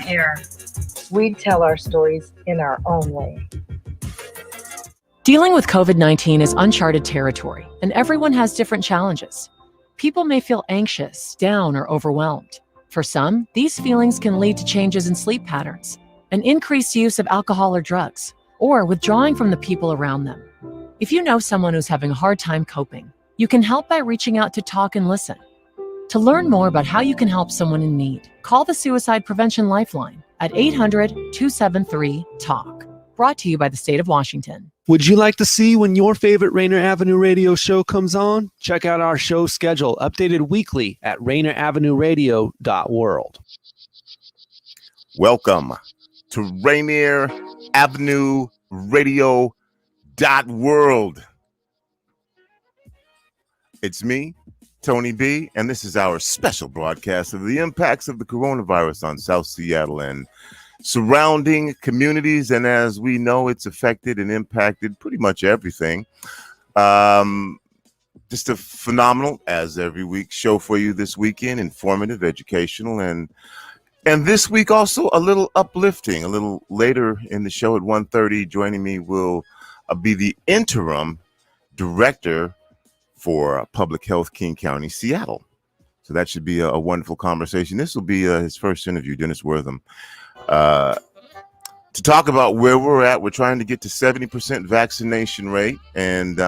air. We'd tell our stories in our own way. Dealing with COVID-19 is uncharted territory, and everyone has different challenges. People may feel anxious, down, or overwhelmed. For some, these feelings can lead to changes in sleep patterns, an increased use of alcohol or drugs, or withdrawing from the people around them. If you know someone who's having a hard time coping, you can help by reaching out to talk and listen. To learn more about how you can help someone in need, call the Suicide Prevention Lifeline at 800-273-TALK. Brought to you by the state of Washington. Would you like to see when your favorite Rainier Avenue Radio show comes on? Check out our show schedule, updated weekly at rainieravenue.world. Welcome to Rainier Avenue Radio.world. It's me, Tony B, and this is our special broadcast of the impacts of the coronavirus on South Seattle and surrounding communities. And as we know, it's affected and impacted pretty much everything. Just a phenomenal, as every week, show for you this weekend, informative, educational, and this week also a little uplifting. A little later in the show at 1:30, joining me will be the interim director for public health, King County, Seattle. So that should be a wonderful conversation. This will be his first interview, Dennis Wortham, to talk about where we're at. We're trying to get to 70% vaccination rate and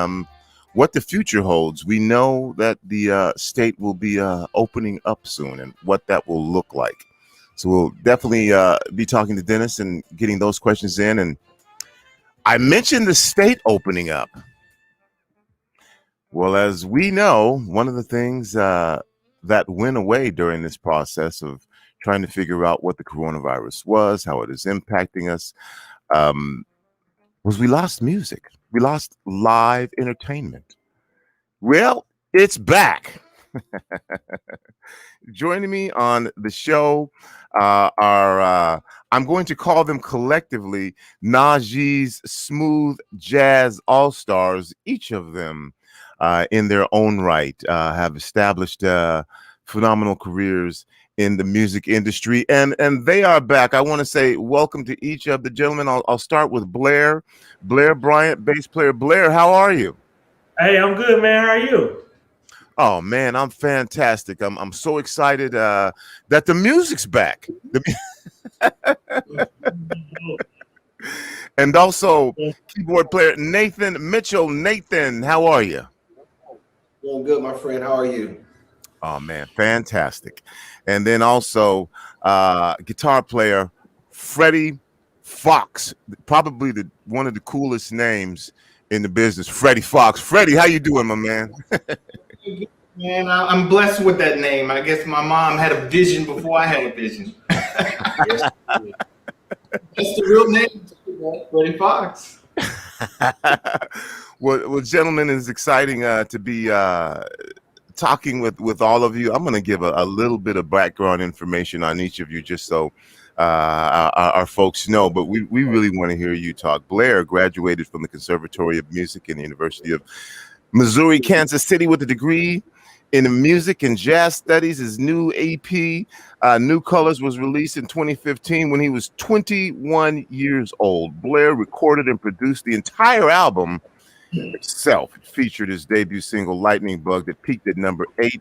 what the future holds. We know that the state will be opening up soon and what that will look like. So we'll definitely be talking to Dennis and getting those questions in. And I mentioned the state opening up. Well, as we know, one of the things that went away during this process of trying to figure out what the coronavirus was, how it is impacting us, was we lost music. We lost live entertainment. Well, it's back. Joining me on the show are, I'm going to call them collectively, Najee's Smooth Jazz All-Stars. Each of them in their own right have established phenomenal careers in the music industry, and they are back. I want to say welcome to each of the gentlemen. I'll start with Blair Bryant, bass player. Blair, how are you? Hey, I'm good, man. How are you? Oh man, I'm fantastic. I'm so excited that the music's back. And also keyboard player Nathan Mitchell. Nathan, how are you? Doing good, my friend. How are you? Oh man, fantastic. And then also guitar player Freddie Fox, probably one of the coolest names in the business. Freddie Fox. Freddie, how you doing, my man? Man, I'm blessed with that name. I guess my mom had a vision before I had a vision. That's the real name, Freddie Fox. Well, gentlemen, it's exciting to be talking with all of you. I'm going to give a little bit of background information on each of you just so our folks know, but we really want to hear you talk. Blair graduated from the Conservatory of Music in the University of Missouri, Kansas City with a degree in music and jazz studies. His new EP, New Colors, was released in 2015 when he was 21 years old. Blair recorded and produced the entire album itself. It featured his debut single, Lightning Bug, that peaked at number 8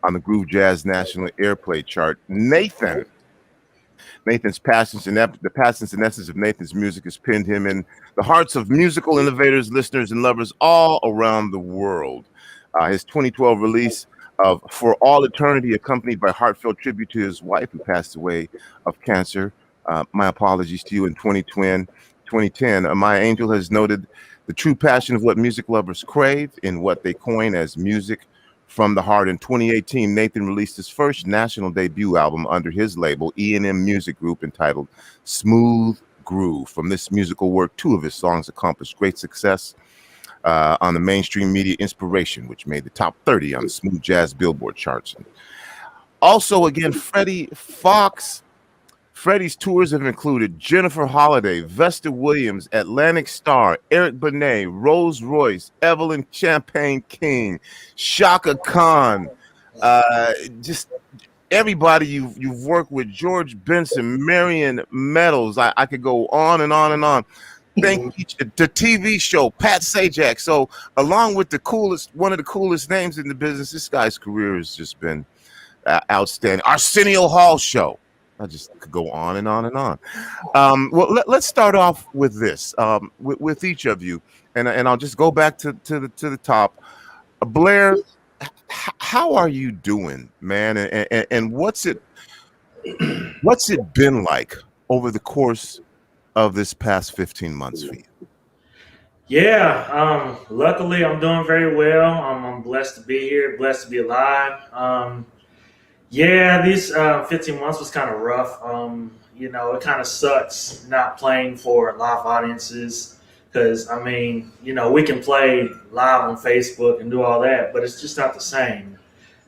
on the Groove Jazz National Airplay chart. Nathan's passions and the passions and essence of Nathan's music has pinned him in the hearts of musical innovators, listeners, and lovers all around the world. His 2012 release of For All Eternity, accompanied by heartfelt tribute to his wife who passed away of cancer. My apologies to you in 2010. Maya Angelou has noted the true passion of what music lovers crave in what they coin as music from the heart. In 2018, Nathan released his first national debut album under his label, E&M Music Group, entitled Smooth Groove. From this musical work, 2 of his songs accomplished great success on the mainstream media Inspiration, which made the top 30 on the Smooth Jazz Billboard charts. Also, again, Freddie Fox. Freddie's tours have included Jennifer Holliday, Vesta Williams, Atlantic Star, Eric Benet, Rose Royce, Evelyn Champagne King, Shaka Khan, just everybody you've worked with, George Benson, Marion Meadows. I could go on and on and on. Thank you to the TV show, Pat Sajak. So along with one of the coolest names in the business, this guy's career has just been outstanding. Arsenio Hall show. I just could go on and on and on. Well, let's start off with this, with each of you, and I'll just go back to the top. Blair, how are you doing, man? And what's it been like over the course of this past 15 months for you? Yeah, luckily I'm doing very well. I'm blessed to be here, blessed to be alive. Yeah, these 15 months was kind of rough. It kind of sucks not playing for live audiences because, we can play live on Facebook and do all that, but it's just not the same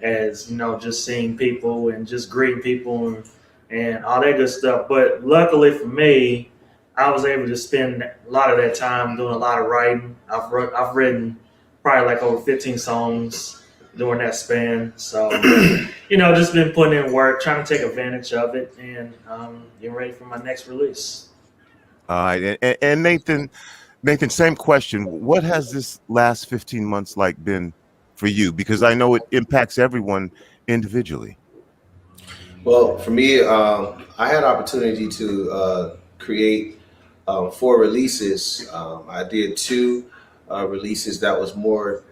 as, just seeing people and just greeting people and all that good stuff. But luckily for me, I was able to spend a lot of that time doing a lot of writing. I've written probably like over 15 songs during that span. So, just been putting in work, trying to take advantage of it, and getting ready for my next release. All right. And Nathan, same question. What has this last 15 months been for you? Because I know it impacts everyone individually. Well, for me, I had opportunity to create 4 releases. I did 2 releases that was more,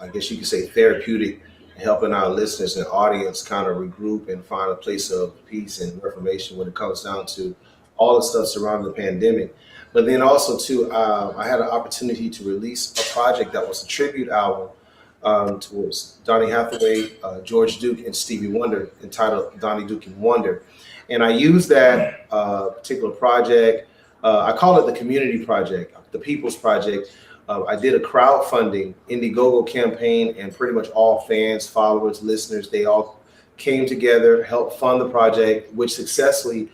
I guess you could say, therapeutic, helping our listeners and audience kind of regroup and find a place of peace and reformation when it comes down to all the stuff surrounding the pandemic. But then also, too, I had an opportunity to release a project that was a tribute album towards Donny Hathaway, George Duke, and Stevie Wonder, entitled Donny, Duke, and Wonder. And I used that particular project. I call it the community project, the people's project. I did a crowdfunding Indiegogo campaign, and pretty much all fans, followers, listeners, they all came together, helped fund the project, which successfully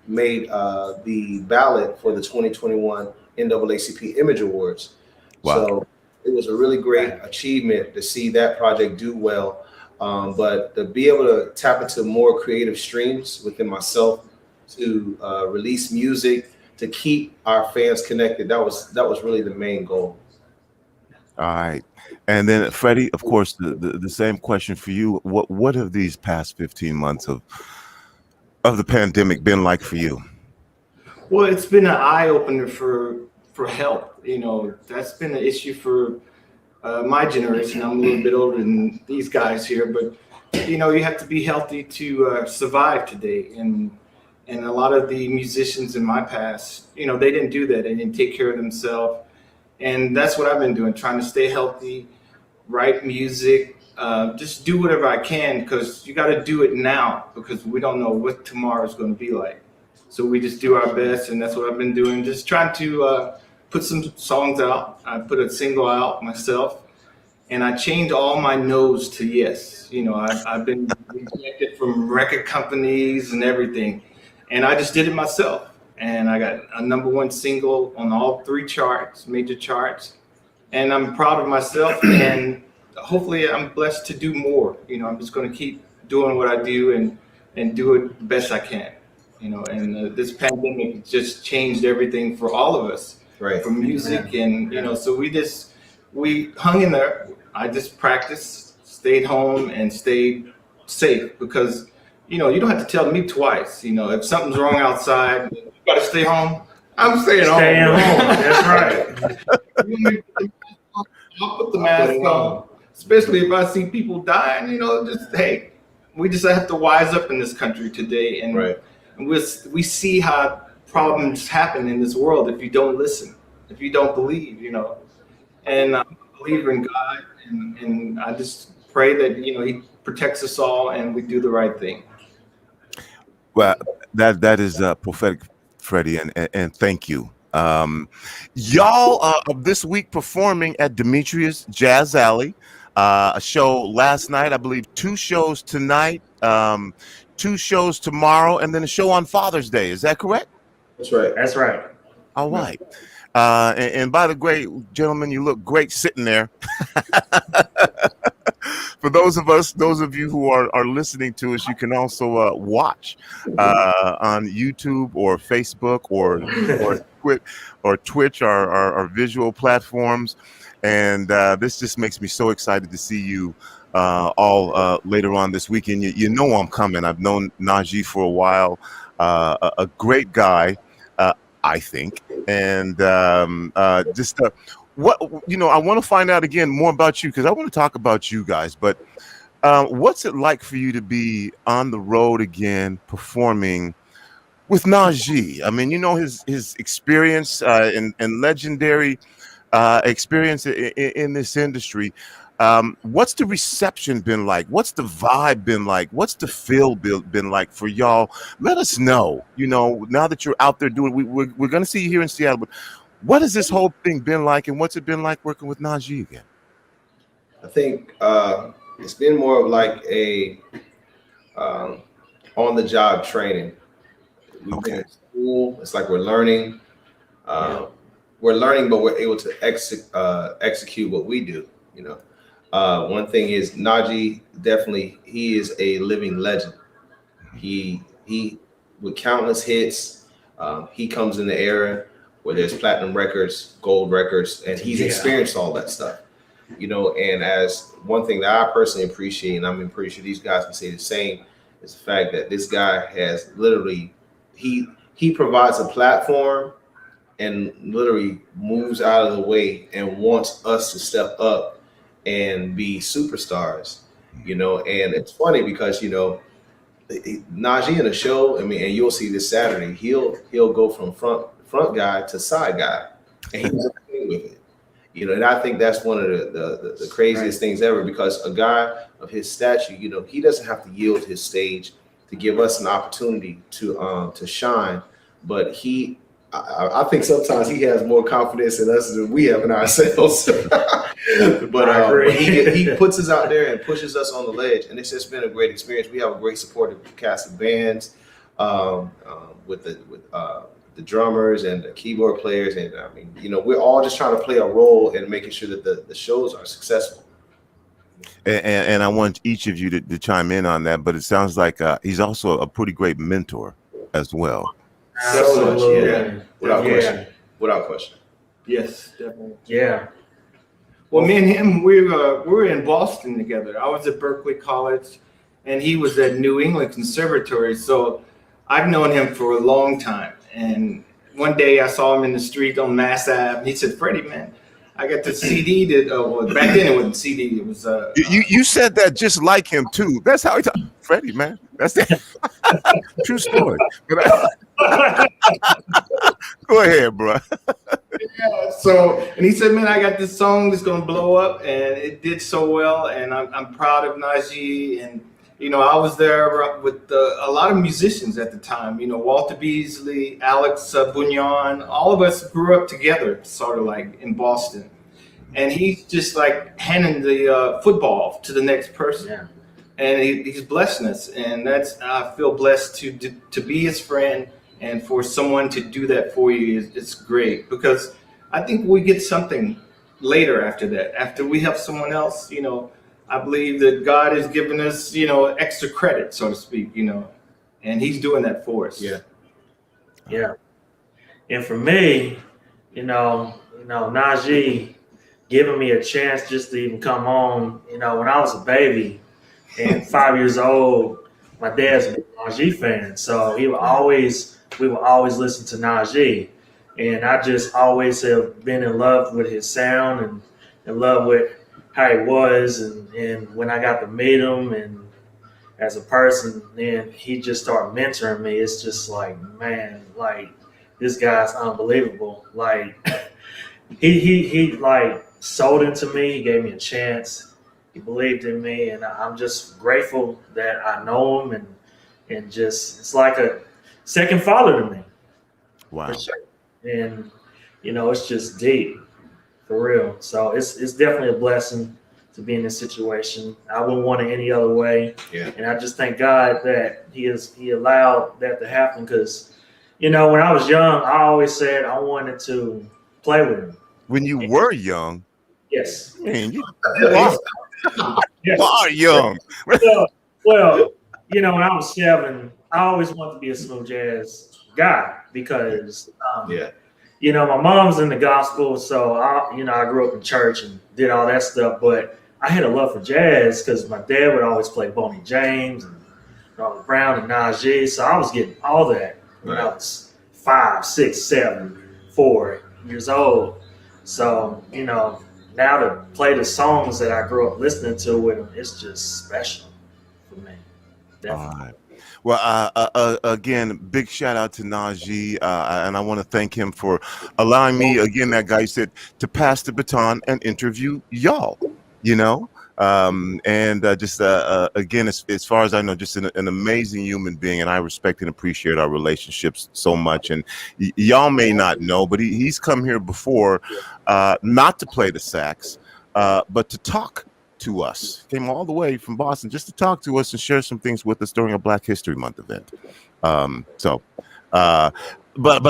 made the ballot for the 2021 NAACP Image Awards. Wow. So it was a really great achievement to see that project do well. But to be able to tap into more creative streams within myself, to release music, to keep our fans connected, that was really the main goal. All right. And then Freddie, of course, the same question for you. What have these past 15 months of the pandemic been like for you? Well, it's been an eye opener for health. That's been an issue for my generation. I'm a little bit older than these guys here, but you have to be healthy to survive today. And a lot of the musicians in my past, they didn't do that. They didn't take care of themselves. And that's what I've been doing, trying to stay healthy, write music, just do whatever I can, because you got to do it now, because we don't know what tomorrow is going to be like. So we just do our best, and that's what I've been doing, just trying to put some songs out. I put a single out myself, and I changed all my no's to yes. I've been rejected from record companies and everything. And I just did it myself. And I got a #1 single on all 3 charts, major charts. And I'm proud of myself. And hopefully I'm blessed to do more. I'm just going to keep doing what I do and do it the best I can. And this pandemic just changed everything for all of us. Right. For music. And, so we hung in there. I just practiced, stayed home, and stayed safe, because you don't have to tell me twice. If something's wrong outside, you got to stay home. I'm staying home. That's right. I'll put the mask on, especially if I see people dying. We just have to wise up in this country today, and we see how problems happen in this world if you don't listen, if you don't believe. And I believe in God, and I just pray that He protects us all and we do the right thing. Well, that is prophetic, Freddie, and thank you. Y'all this week performing at Dimitriou's Jazz Alley, a show last night, I believe 2 shows tonight, 2 shows tomorrow, and then a show on Father's Day. Is that correct? That's right. That's right. All right. And by the way, gentlemen, you look great sitting there. For those of you who are listening to us, you can also watch on YouTube or Facebook or Twitch, our visual platforms. And this just makes me so excited to see you all later on this weekend. You know I'm coming. I've known Najee for a while. A great guy, I think. And what I want to find out again more about you, because I want to talk about you guys. But what's it like for you to be on the road again, performing with Najee? I mean, his experience and legendary experience in this industry. What's the reception been like? What's the vibe been like? What's the feel been like for y'all? Let us know. Now that you're out there doing, we're going to see you here in Seattle, but what has this whole thing been like, and what's it been like working with Najee again? I think it's been more of like a on-the-job training. We've been in school. It's like we're learning. We're learning, but we're able to execute what we do. One thing is Najee, definitely, he is a living legend. He with countless hits. He comes in the era where there's platinum records, gold records, and he's experienced all that stuff. And as one thing that I personally appreciate, and I'm pretty sure these guys can say the same, is the fact that this guy has literally, he provides a platform and literally moves out of the way and wants us to step up and be superstars, and it's funny because, Najee in a show, and you'll see this Saturday, he'll go from front guy to side guy, and he's okay with it. And I think that's one of the craziest things ever, because a guy of his stature, he doesn't have to yield his stage to give us an opportunity to shine, but I think sometimes he has more confidence in us than we have in ourselves. But he puts us out there and pushes us on the ledge, and it's just been a great experience. We have a great supportive cast of bands with the drummers and the keyboard players, and we're all just trying to play a role in making sure that the shows are successful. And I want each of you to chime in on that, but it sounds like he's also a pretty great mentor as well. Absolutely. Yeah. Without question. Yes, definitely. Yeah. Well, me and him, we were in Boston together. I was at Berkeley College, and he was at New England Conservatory. So I've known him for a long time. And one day I saw him in the street on Mass Ave, and he said, "Freddie, man, I got the CD back then it wasn't CD. It was you said that just like him too. That's how he talked. Freddie, man. That's it. True story. Go ahead, bro. Yeah, so, and he said, "Man, I got this song that's gonna blow up," and it did so well. And I'm proud of Najee. And I was there with a lot of musicians at the time. Walter Beasley, Alex Bunyan. All of us grew up together, sort of like in Boston. And he's just like handing the football to the next person. Yeah. And he's blessing us, and I feel blessed to be his friend, and for someone to do that for you it's great, because I think we get something later after that. After we help someone else, I believe that God has given us, extra credit, so to speak, and He's doing that for us. Yeah. Yeah. And for me, Najee giving me a chance just to even come on, when I was a baby. And 5 years old, my dad's a big Najee fan, so we would always listen to Najee, and I just always have been in love with his sound and in love with how he was, and when I got to meet him and as a person, then he just started mentoring me. It's just like, man, like this guy's unbelievable. Like he like sold into me. He gave me a chance. He believed in me, and I'm just grateful that I know him, and just it's like a second father to me. Wow. For sure. And it's just deep, for real. So it's definitely a blessing to be in this situation. I wouldn't want it any other way. Yeah. And I just thank God that He allowed that to happen, because when I was young, I always said I wanted to play with him. When you were young. Yes. Man, you are, Yes. you are young. Well, when I was 7, I always wanted to be a smooth jazz guy because, my mom's in the gospel, so I grew up in church and did all that stuff. But I had a love for jazz because my dad would always play Boney James and Robert Brown and Najee, so I was getting all that when I was 5, 6, 7, 4 years old. So now to play the songs that I grew up listening to with them, it's just special for me. Definitely. All right. Well, again, big shout out to Najee, and I want to thank him for allowing me, again, that guy said, to pass the baton and interview y'all, again, as far as I know, just an amazing human being, and I respect and appreciate our relationships so much. And y'all may not know, but he's come here before, not to play the sax, but to talk to us. Came all the way from Boston just to talk to us and share some things with us during a Black History Month event. But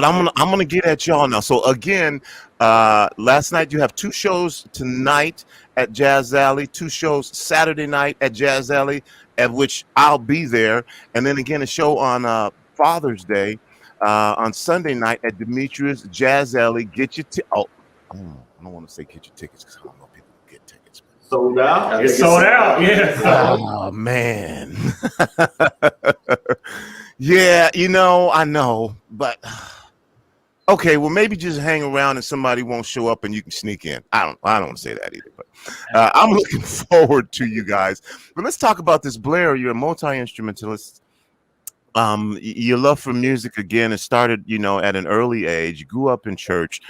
I'm gonna get at y'all now. So again, last night you have 2 shows tonight at Jazz Alley, 2 shows Saturday night at Jazz Alley, at which I'll be there, and then again a show on Father's Day on Sunday night at Dimitriou's Jazz Alley. Get your I don't want to say get your tickets because I don't know people who get tickets. Sold out. It's sold out. Yeah. Oh man. Yeah, I know, but okay, well maybe just hang around and somebody won't show up and you can sneak in. I don't want to say that either, but I'm looking forward to you guys. But let's talk about this, Blair. You're a multi-instrumentalist. Your love for music again, it started, at an early age. You grew up in church.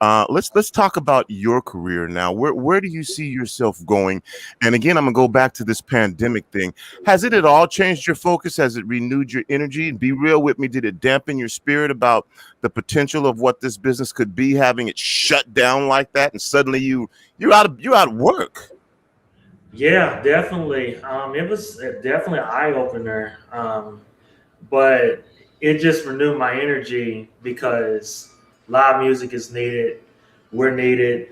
Let's talk about your career now. Where do you see yourself going? And again, I'm gonna go back to this pandemic thing. Has it at all changed your focus? Has it renewed your energy? Be real with me. Did it dampen your spirit about the potential of what this business could be, having it shut down like that, and suddenly you're out of work? Yeah, definitely. It was definitely an eye opener. But it just renewed my energy because live music is needed. We're needed.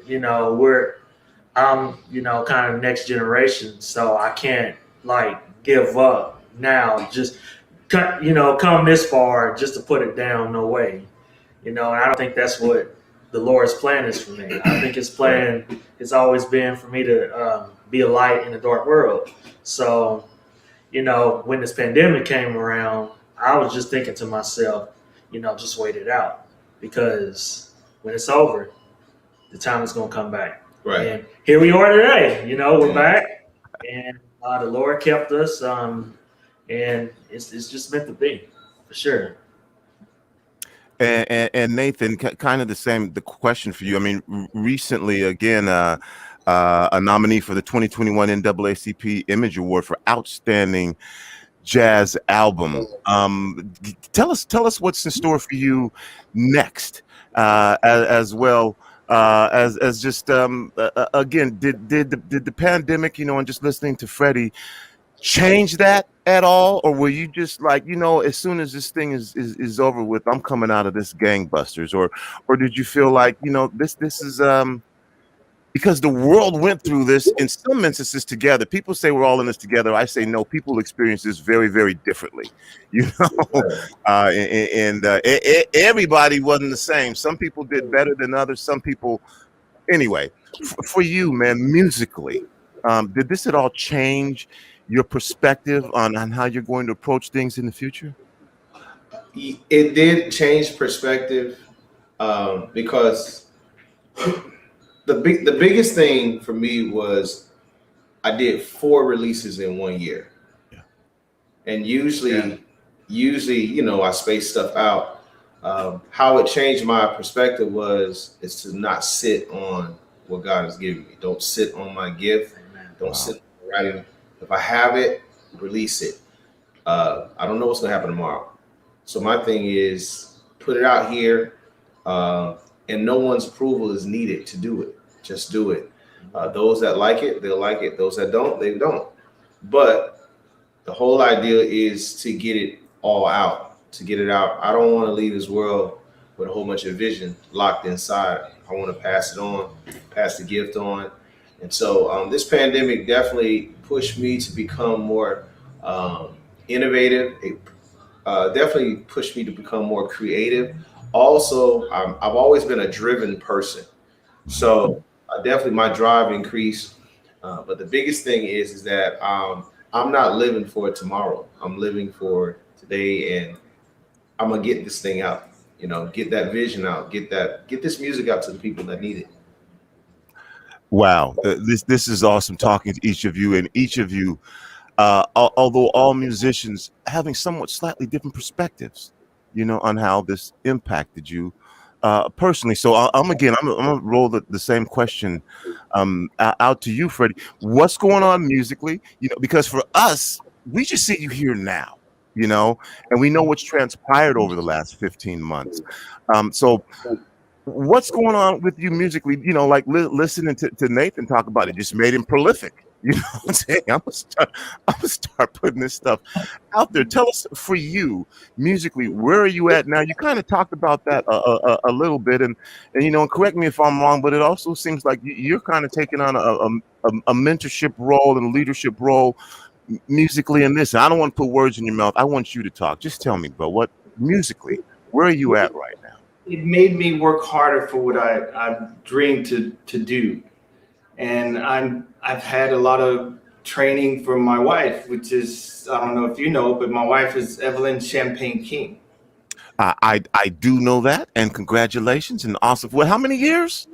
I'm kind of next generation, so I can't give up now. Just come this far just to put it down. No way. And I don't think that's what the Lord's plan is for me. I think His plan has always been for me to be a light in a dark world. So, when this pandemic came around, I was just thinking to myself, just wait it out, because when it's over, the time is going to come back. Right. And here we are today. We're back, and the Lord kept us, and it's just meant to be, for sure. And Nathan, kind of the question for you. I mean, recently, again, a nominee for the 2021 NAACP Image Award for Outstanding Jazz Album. Tell us what's in store for you next, as well as just again, did the pandemic, and just listening to Freddie, change that at all, or were you just as soon as this thing is over with, I'm coming out of this gangbusters, or did you feel like this is because the world went through this in some instances together? People say we're all in this together. I say no. People experience this very, very differently. Everybody wasn't the same. Some people did better than others. Some people, anyway. For you, man, musically, did this at all change your perspective on how you're going to approach things in the future? It did change perspective, because the biggest thing for me was I did 4 releases in 1 year. Yeah. And usually, I space stuff out. How it changed my perspective is to not sit on what God has given me. Don't sit on my gift. Don't sit on writing. If I have it, release it. I don't know what's gonna happen tomorrow. So my thing is put it out here, and no one's approval is needed to do it. Just do it. Those that like it, they'll like it. Those that don't, they don't. But the whole idea is to get it all out, to get it out. I don't want to leave this world with a whole bunch of vision locked inside. I want to pass it on, pass the gift on, And so this pandemic definitely pushed me to become more innovative. It definitely pushed me to become more creative. Also, I've always been a driven person. So definitely my drive increased. But the biggest thing is that I'm not living for tomorrow. I'm living for today, and I'm gonna get this thing out. You know, get that vision out. Get this music out to the people that need it. Wow, this is awesome talking to each of you, and each of you, although all musicians, having somewhat slightly different perspectives, you know, on how this impacted you personally. So I'm gonna roll the same question out to you, Freddie. What's going on musically? You know, because for us, we just see you here now, you know, and we know what's transpired over the last 15 months. So what's going on with you musically? You know, like listening to Nathan talk about it just made him prolific. You know what I'm saying? I'm gonna start putting this stuff out there. Tell us, for you musically, where are you at now? You kind of talked about that a little bit, and you know, and correct me if I'm wrong, but it also seems like you're kind of taking on a mentorship role and a leadership role musically in this. And I don't want to put words in your mouth. I want you to talk. Just tell me, bro, what musically, where are you at right now? It made me work harder for what I dreamed to do. And I've had a lot of training from my wife, which is, I don't know if you know, but my wife is Evelyn Champagne King. I do know that, and congratulations, and awesome. Well, how many years?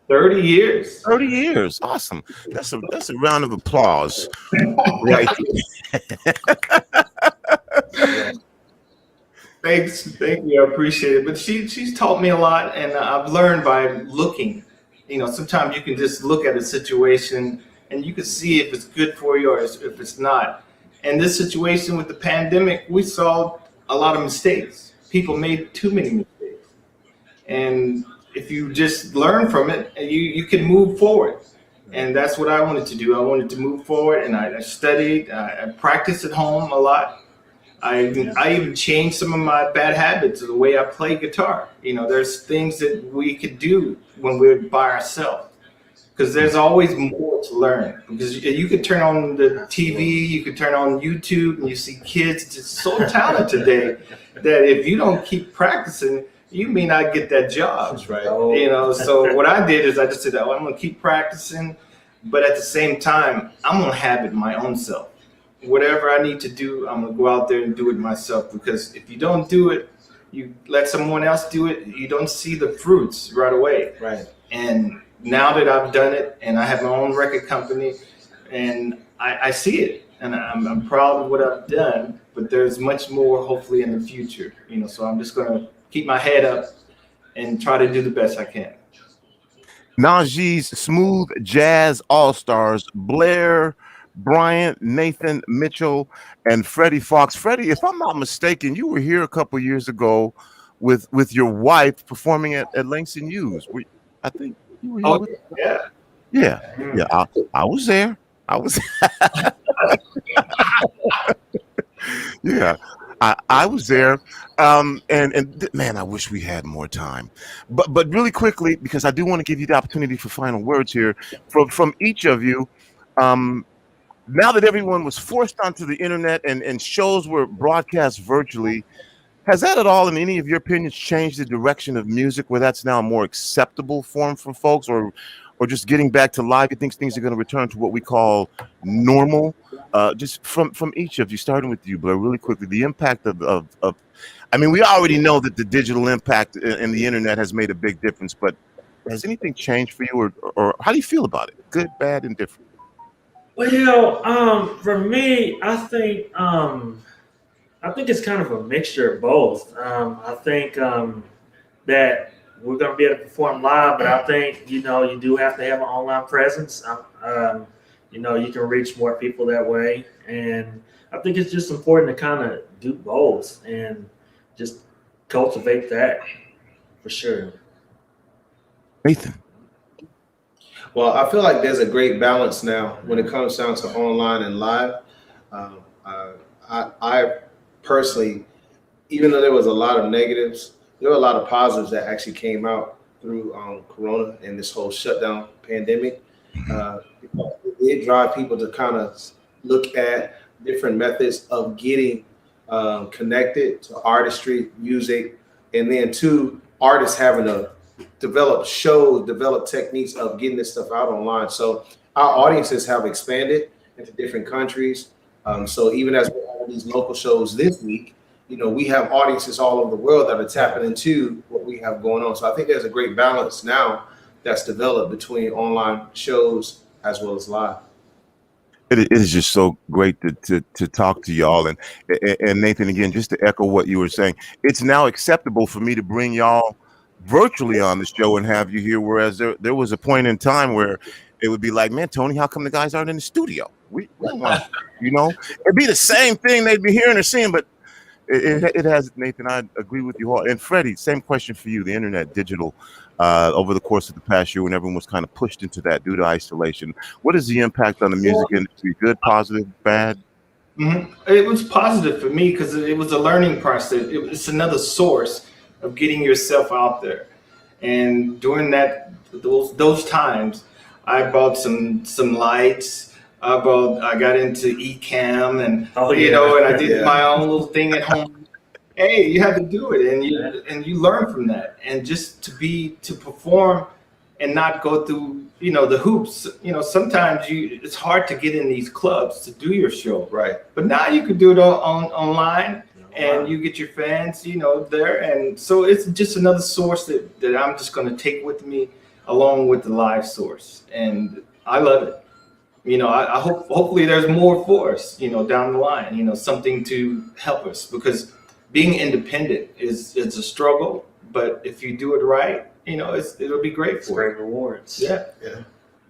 30 years. 30 years. Awesome. That's a round of applause. Right. Thank you. I appreciate it. But she's taught me a lot, and I've learned by looking. You know, sometimes you can just look at a situation and you can see if it's good for you or if it's not. And this situation with the pandemic, we saw a lot of mistakes. People made too many mistakes. And if you just learn from it, you can move forward. And that's what I wanted to do. I wanted to move forward, and I studied, I practiced at home a lot. I even changed some of my bad habits of the way I play guitar. You know, there's things that we could do when we're by ourselves, because there's always more to learn. Because you could turn on the TV, you could turn on YouTube, and you see kids just so talented today that if you don't keep practicing, you may not get that job. That's right. You know, so what I did is I just said, oh, I'm going to keep practicing, but at the same time, I'm going to have it my own self. Whatever I need to do, I'm going to go out there and do it myself, because if you don't do it, you let someone else do it, you don't see the fruits right away. Right. And now that I've done it and I have my own record company, and I see it, and I'm proud of what I've done, but there's much more hopefully in the future, you know, so I'm just going to keep my head up and try to do the best I can. Najee's Smooth Jazz All-Stars, Blair Bryant, Nathan Mitchell, and Freddie Fox. Freddie, if I'm not mistaken, you were here a couple years ago with your wife performing at Langston Hughes. I think you were here. Oh, yeah. I was there. I was. Yeah, I was there. And man, I wish we had more time. But really quickly, because I do want to give you the opportunity for final words here from each of you. Now that everyone was forced onto the internet and shows were broadcast virtually, has that at all, in any of your opinions, changed the direction of music, where that's now a more acceptable form for folks, or just getting back to live? You think things are going to return to what we call normal? Just from each of you, starting with you, Blair, really quickly, the impact of I mean, we already know that the digital impact and the internet has made a big difference, but has anything changed for you, or how do you feel about it? Good, bad, and different? Well, for me, I think it's kind of a mixture of both. I think that we're going to be able to perform live, but I think, you know, you do have to have an online presence. You know, you can reach more people that way. And I think it's just important to kind of do both and just cultivate that for sure. Nathan. Well, I feel like there's a great balance now when it comes down to online and live. I personally, even though there was a lot of negatives, there were a lot of positives that actually came out through Corona and this whole shutdown pandemic. It drive people to kind of look at different methods of getting connected to artistry, music, and then two, artists having to develop shows, develop techniques of getting this stuff out online. So our audiences have expanded into different countries. So even as we're having these local shows this week, we have audiences all over the world that are tapping into what we have going on. So I think there's a great balance now that's developed between online shows as well as live. It is just so great to talk to y'all. And Nathan, again, just to echo what you were saying, it's now acceptable for me to bring y'all virtually on the show and have you here, whereas there was a point in time where it would be like, man, Tony, how come the guys aren't in the studio? We want, it'd be the same thing they'd be hearing or seeing, but it has, Nathan, I agree with you all. And Freddie, same question for you, the internet, digital, over the course of the past year when everyone was kind of pushed into that due to isolation. What is the impact on the music industry? Good, positive, bad? Mm-hmm. It was positive for me because it was a learning process. It's another source of getting yourself out there. And during those times, I bought some lights. I got into Ecamm and and I did my own little thing at home. Hey, you have to do it, and you learn from that. And just to perform and not go through the hoops. Sometimes it's hard to get in these clubs to do your show. Right. But now you can do it online. And you get your fans, there. And so it's just another source that I'm just going to take with me along with the live source. And I love it. I hope hopefully there's more for us, down the line, something to help us, because being independent is a struggle. But if you do it right, it'll be great for Great rewards. Yeah.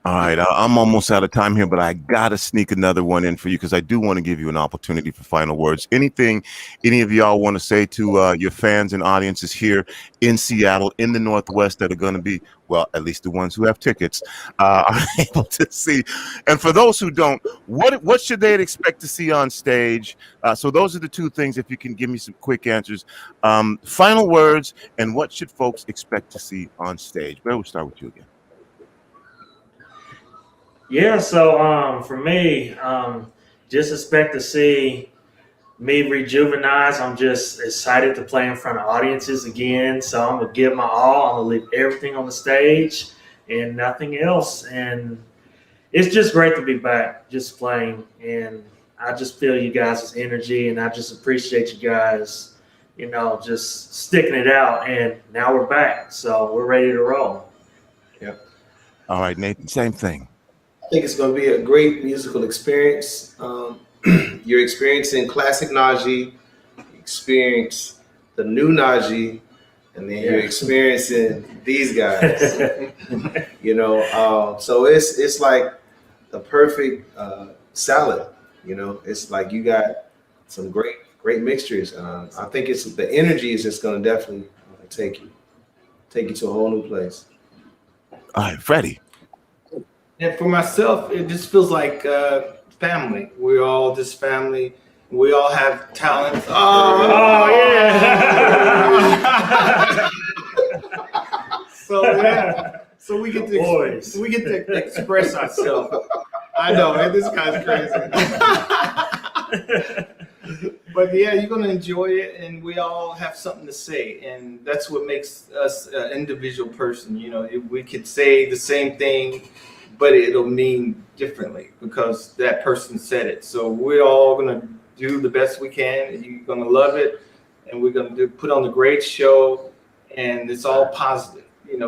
All right, I'm almost out of time here, but I gotta sneak another one in for you because I do want to give you an opportunity for final words. Anything any of y'all want to say to your fans and audiences here in Seattle, in the Northwest, that are going to be, well, at least the ones who have tickets, are able to see. And for those who don't, what should they expect to see on stage? So those are the two things, if you can give me some quick answers. Final words, and what should folks expect to see on stage? Blair, we'll start with you again. Yeah, so for me, just expect to see me rejuvenized. I'm just excited to play in front of audiences again. So I'm gonna give my all. I'm gonna leave everything on the stage and nothing else. And it's just great to be back, just playing. And I just feel you guys' energy, and I just appreciate you guys, just sticking it out. And now we're back, so we're ready to roll. Yep. All right, Nathan, same thing. I think it's going to be a great musical experience. You're experiencing classic Najee, experience the new Najee, and then you're experiencing these guys. So it's like the perfect salad. It's like you got some great mixtures. I think the energy is just going to definitely take you to a whole new place. All right, Freddie. And for myself, it just feels like family. We're all just family. We all have talents. Oh yeah. So we get to express ourselves. I know, man, this guy's crazy. But yeah, you're gonna enjoy it, and we all have something to say, and that's what makes us an individual person. We could say the same thing, but it'll mean differently because that person said it. So we're all gonna do the best we can, and you're gonna love it, and we're gonna put on a great show, and it's all positive.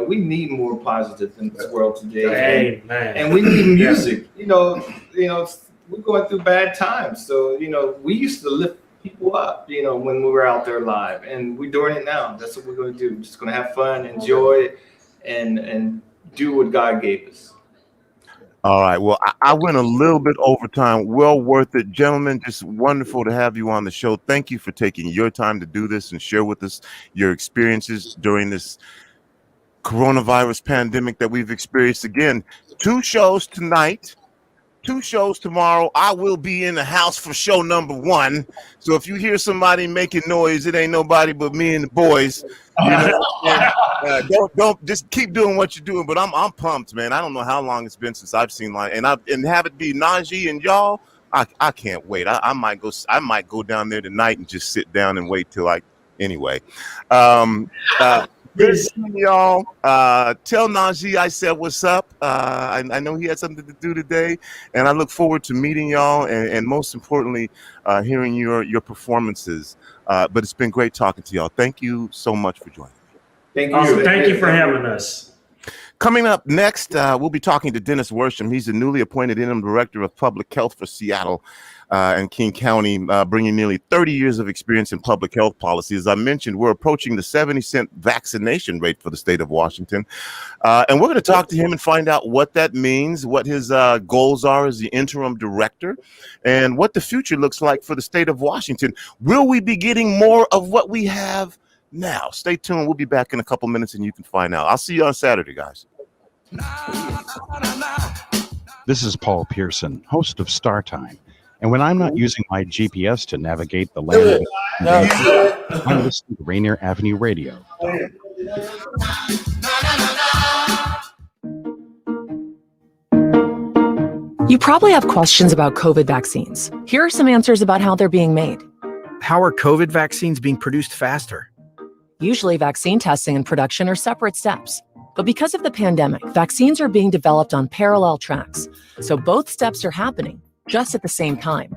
We need more positive in this world today, and we need music. We're going through bad times, so we used to lift people up, when we were out there live, and we're doing it now. That's what we're going to do. We're just going to have fun, enjoy it, and do what God gave us. All right. Well, I went a little bit over time. Well worth it. Gentlemen, just wonderful to have you on the show. Thank you for taking your time to do this and share with us your experiences during this coronavirus pandemic that we've experienced. Again, 2 shows tonight, 2 shows tomorrow. I will be in the house for show number 1. So if you hear somebody making noise, it ain't nobody but me and the boys. You know, don't just keep doing what you're doing. But I'm pumped, man. I don't know how long it's been since I've seen and have it be Najee and y'all. I can't wait. I might go down there tonight and just sit down and wait till anyway. Good seeing y'all. Tell Najee I said what's up. I know he had something to do today, and I look forward to meeting y'all and most importantly, hearing your performances. But it's been great talking to y'all. Thank you so much for joining me. Thank you. Awesome. Thank you for having us. Coming up next, we'll be talking to Dennis Worsham. He's the newly appointed interim director of public health for Seattle and King County, bringing nearly 30 years of experience in public health policy. As I mentioned, we're approaching the 70% vaccination rate for the state of Washington. And we're going to talk to him and find out what that means, what his goals are as the interim director, and what the future looks like for the state of Washington. Will we be getting more of what we have now? Stay tuned. We'll be back in a couple minutes and you can find out. I'll see you on Saturday, guys. This is Paul Pearson, host of Star Time. And when I'm not using my GPS to navigate the land, I'm listening to Rainier Avenue Radio. You probably have questions about COVID vaccines. Here are some answers about how they're being made. How are COVID vaccines being produced faster? Usually, vaccine testing and production are separate steps. But because of the pandemic, vaccines are being developed on parallel tracks. So both steps are happening just at the same time.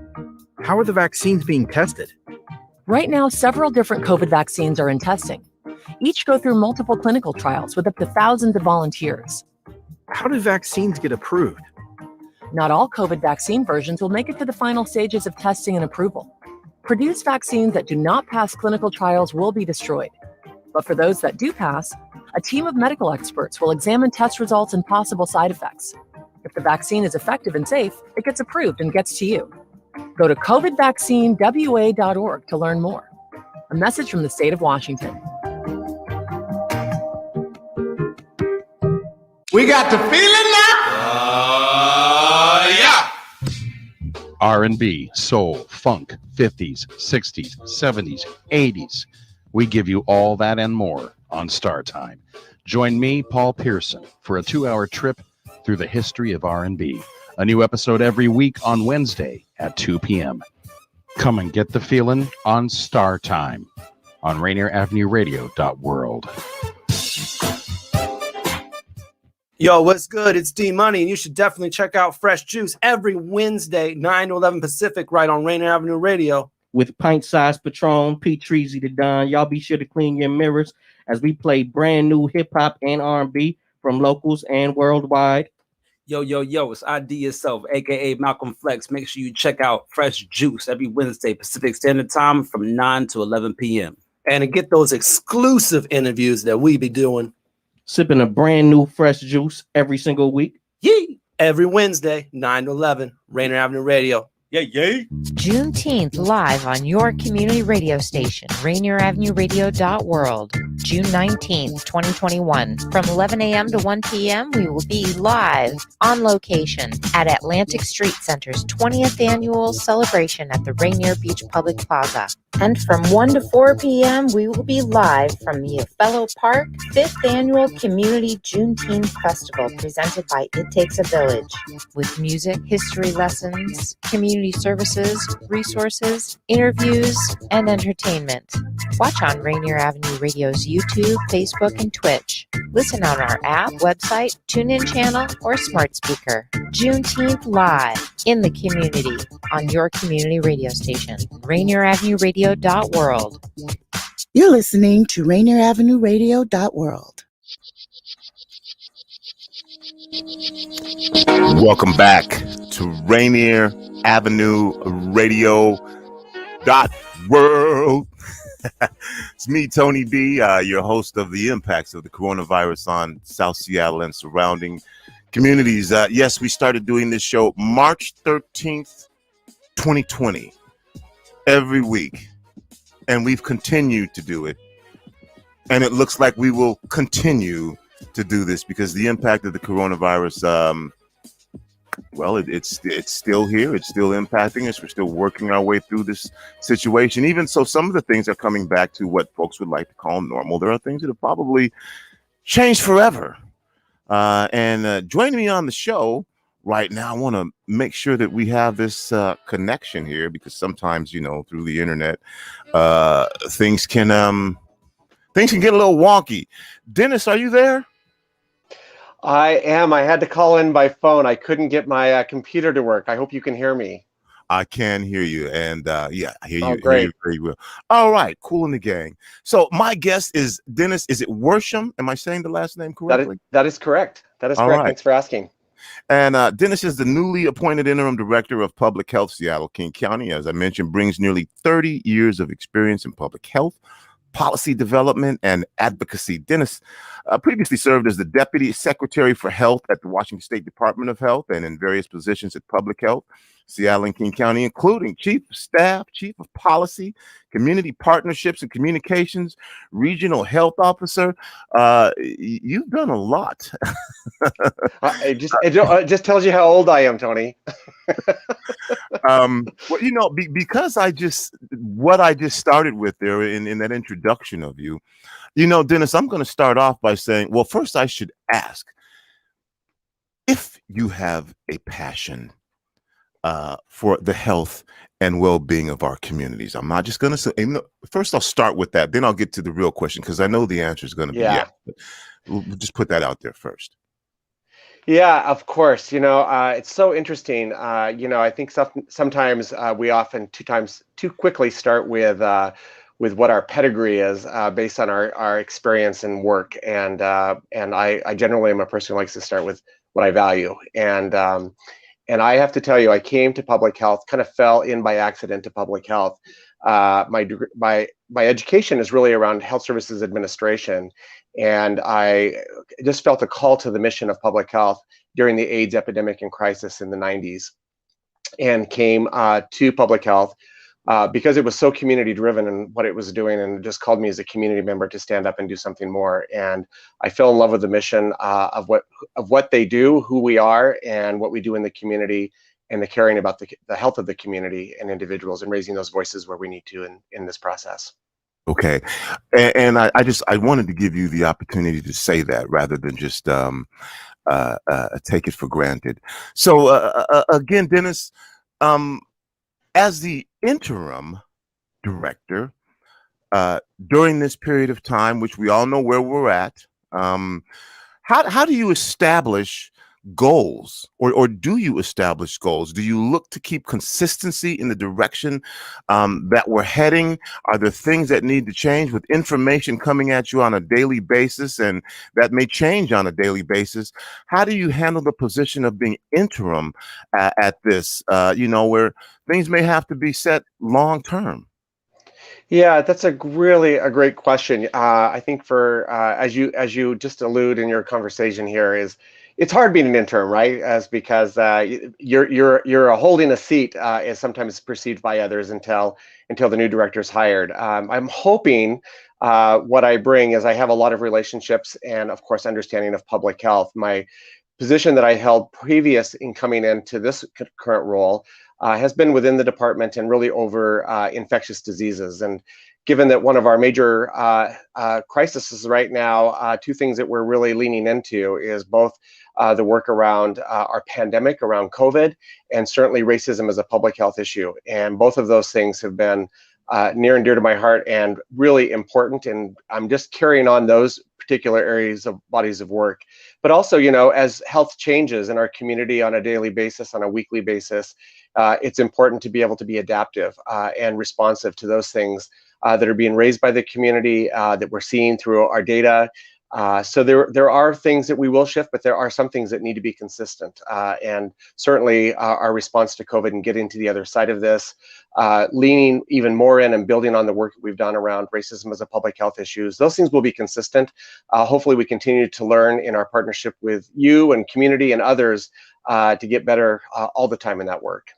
How are the vaccines being tested? Right now, several different COVID vaccines are in testing. Each go through multiple clinical trials with up to thousands of volunteers. How do vaccines get approved? Not all COVID vaccine versions will make it to the final stages of testing and approval. Produced vaccines that do not pass clinical trials will be destroyed. But for those that do pass, a team of medical experts will examine test results and possible side effects. If the vaccine is effective and safe, it gets approved and gets to you. Go to covidvaccinewa.org to learn more. A message from the state of Washington. We got the feeling now? Yeah. R&B, soul, funk, 50s, 60s, 70s, 80s. We give you all that and more on Star Time. Join me, Paul Pearson, for a 2-hour trip through the history of R&B. A new episode every week on Wednesday at 2 p.m. Come and get the feeling on Star Time on Rainier Avenue Radio.world. Yo, what's good? It's D Money, and you should definitely check out Fresh Juice every Wednesday, 9 to 11 Pacific, right on Rainier Avenue Radio. With pint-sized Patron, P-Treasy the Don. Y'all be sure to clean your mirrors as we play brand new hip-hop and R&B from locals and worldwide. Yo, it's ID Yourself, a.k.a. Malcolm Flex. Make sure you check out Fresh Juice every Wednesday, Pacific Standard Time from 9 to 11 p.m. And to get those exclusive interviews that we be doing. Sipping a brand new fresh juice every single week. Yee! Every Wednesday, 9 to 11, Rainier Avenue Radio. Yay! Juneteenth live on your community radio station, RainierAvenueRadio.world. June 19th, 2021. From 11 a.m. to 1 p.m., we will be live on location at Atlantic Street Center's 20th annual celebration at the Rainier Beach Public Plaza. And from 1 to 4 p.m., we will be live from the Othello Park 5th Annual Community Juneteenth Festival presented by It Takes a Village. With music, history lessons, community services, resources, interviews, and entertainment. Watch on Rainier Avenue Radio's YouTube, Facebook, and Twitch. Listen on our app, website, TuneIn channel, or smart speaker. Juneteenth live in the community on your community radio station, RainierAvenueRadio.world. You're listening to RainierAvenueRadio.world. Welcome back to Rainier Avenue Radio.world. It's me, Tony B, your host of the impacts of the coronavirus on South Seattle and surrounding communities. Yes, we started doing this show March 13th, 2020, every week, and we've continued to do it. And it looks like we will continue to do this because the impact of the coronavirus well, it's still here. It's still impacting us. We're still working our way through this situation. Even so, some of the things are coming back to what folks would like to call normal. There are things that have probably changed forever. And joining me on the show right now, I want to make sure that we have this connection here, because sometimes, through the internet, things can get a little wonky. Dennis, are you there? I am. I had to call in by phone. I couldn't get my computer to work. I hope you can hear me. I can hear you, and yeah, I hear you. Oh, great. Hear you very well. All right, cool in the gang. So my guest is Dennis. Is it Worsham? Am I saying the last name correctly? That is correct. That is All correct. right. Thanks for asking. And Dennis is the newly appointed interim director of public health, Seattle King County. As I mentioned, brings nearly 30 years of experience in public health, policy development, and advocacy. Dennis previously served as the Deputy Secretary for Health at the Washington State Department of Health and in various positions at Public Health, Seattle and King County, including Chief of Staff, Chief of Policy, Community Partnerships and Communications, Regional Health Officer. You've done a lot. It just tells you how old I am, Tony. Well, because what I just started with there in that introduction of you, Dennis, I'm going to start off by saying, well, first I should ask if you have a passion for the health and well-being of our communities. I'm not just going to say, first I'll start with that, then I'll get to the real question, because I know the answer is going to be yes. But we'll just put that out there first. Yeah, of course. It's so interesting. I think sometimes we often too quickly start with what our pedigree is based on our experience and work. And I generally am a person who likes to start with what I value. And I have to tell you, I came to public health, kind of fell in by accident to public health. My education is really around health services administration. And I just felt a call to the mission of public health during the AIDS epidemic and crisis in the 90s, and came to public health because it was so community driven and what it was doing, and just called me as a community member to stand up and do something more. And I fell in love with the mission of what they do, who we are, and what we do in the community, and the caring about the health of the community and individuals, and raising those voices where we need to in this process. Okay. And I wanted to give you the opportunity to say that rather than just take it for granted. So again, Dennis, as the interim director during this period of time, which we all know where we're at, how do you establish goals, or do you establish goals? Do you look to keep consistency in the direction that we're heading? Are there things that need to change with information coming at you on a daily basis, and that may change on a daily basis? How do you handle the position of being interim at this, where things may have to be set long term? Yeah, that's really a great question. I think for as you just allude in your conversation here, it's hard being an interim, right? Because you're holding a seat is sometimes perceived by others until the new director is hired. I'm hoping what I bring is I have a lot of relationships and, of course, understanding of public health. My position that I held previous in coming into this current role has been within the department and really over infectious diseases. And given that one of our major crises right now, two things that we're really leaning into is both the work around our pandemic, around COVID, and certainly racism as a public health issue. And both of those things have been near and dear to my heart and really important. And I'm just carrying on those particular areas of bodies of work. But also, as health changes in our community on a daily basis, on a weekly basis, it's important to be able to be adaptive and responsive to those things that are being raised by the community, that we're seeing through our data. So there are things that we will shift, but there are some things that need to be consistent. And certainly our response to COVID and getting to the other side of this, leaning even more in and building on the work that we've done around racism as a public health issues, those things will be consistent. Hopefully we continue to learn in our partnership with you and community and others to get better all the time in that work.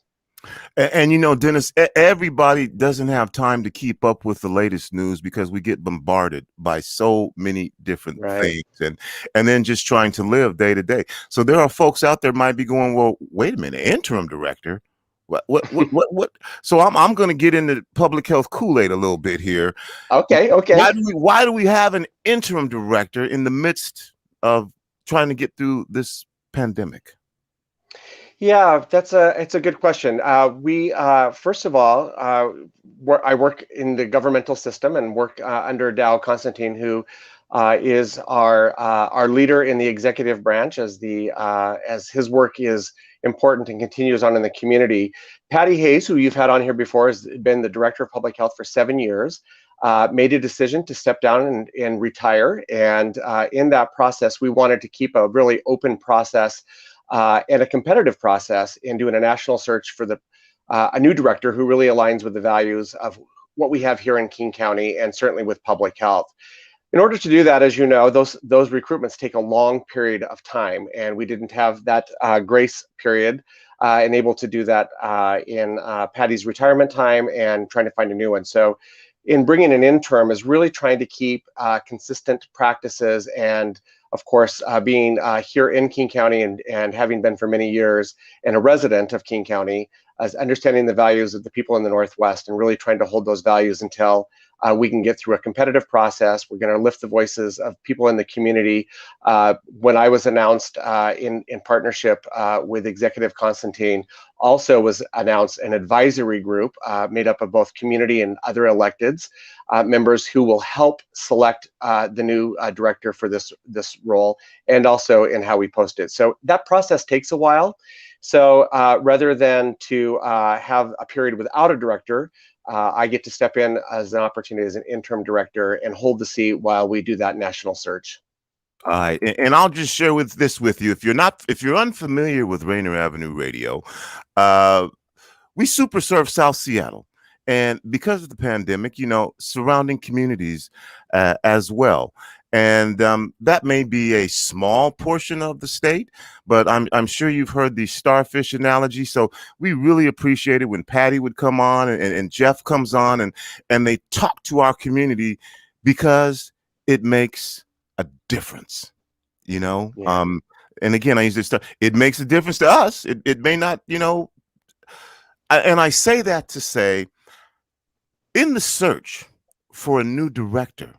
And, you know, Dennis, everybody doesn't have time to keep up with the latest news because we get bombarded by so many different things, and then just trying to live day to day. So there are folks out there might be going, well, wait a minute, interim director. What? So I'm going to get into public health Kool-Aid a little bit here. Okay. Why do we have an interim director in the midst of trying to get through this pandemic? Yeah, it's a good question. We first of all, I work in the governmental system and work under Dow Constantine, who is our leader in the executive branch, as his work is important and continues on in the community. Patty Hayes, who you've had on here before, has been the director of public health for 7 years. Made a decision to step down and retire, and in that process, we wanted to keep a really open process. And a competitive process in doing a national search for a new director who really aligns with the values of what we have here in King County and certainly with public health. In order to do that, as you know, those recruitments take a long period of time, and we didn't have that grace period and able to do that in Patty's retirement time and trying to find a new one. So in bringing an interim is really trying to keep consistent practices, and of course, being here in King County and having been for many years and a resident of King County, as understanding the values of the people in the Northwest and really trying to hold those values until we can get through a competitive process. We're going to lift the voices of people in the community. When I was announced in partnership with Executive Constantine, also was announced an advisory group made up of both community and other electeds members who will help select the new director for this role, and also in how we post it. So that process takes a while. So rather than to have a period without a director, I get to step in as an opportunity as an interim director and hold the seat while we do that national search. All right, and I'll just share this with you. If you're unfamiliar with Rainier Avenue Radio, we super serve South Seattle, and because of the pandemic, you know, surrounding communities as well. And that may be a small portion of the state, but I'm sure you've heard the starfish analogy. So we really appreciate it when Patty would come on and Jeff comes on and they talk to our community, because it makes a difference, you know. Yeah. And again, I use this stuff. It makes a difference to us. It may not, you know. And I say that to say, in the search for a new director,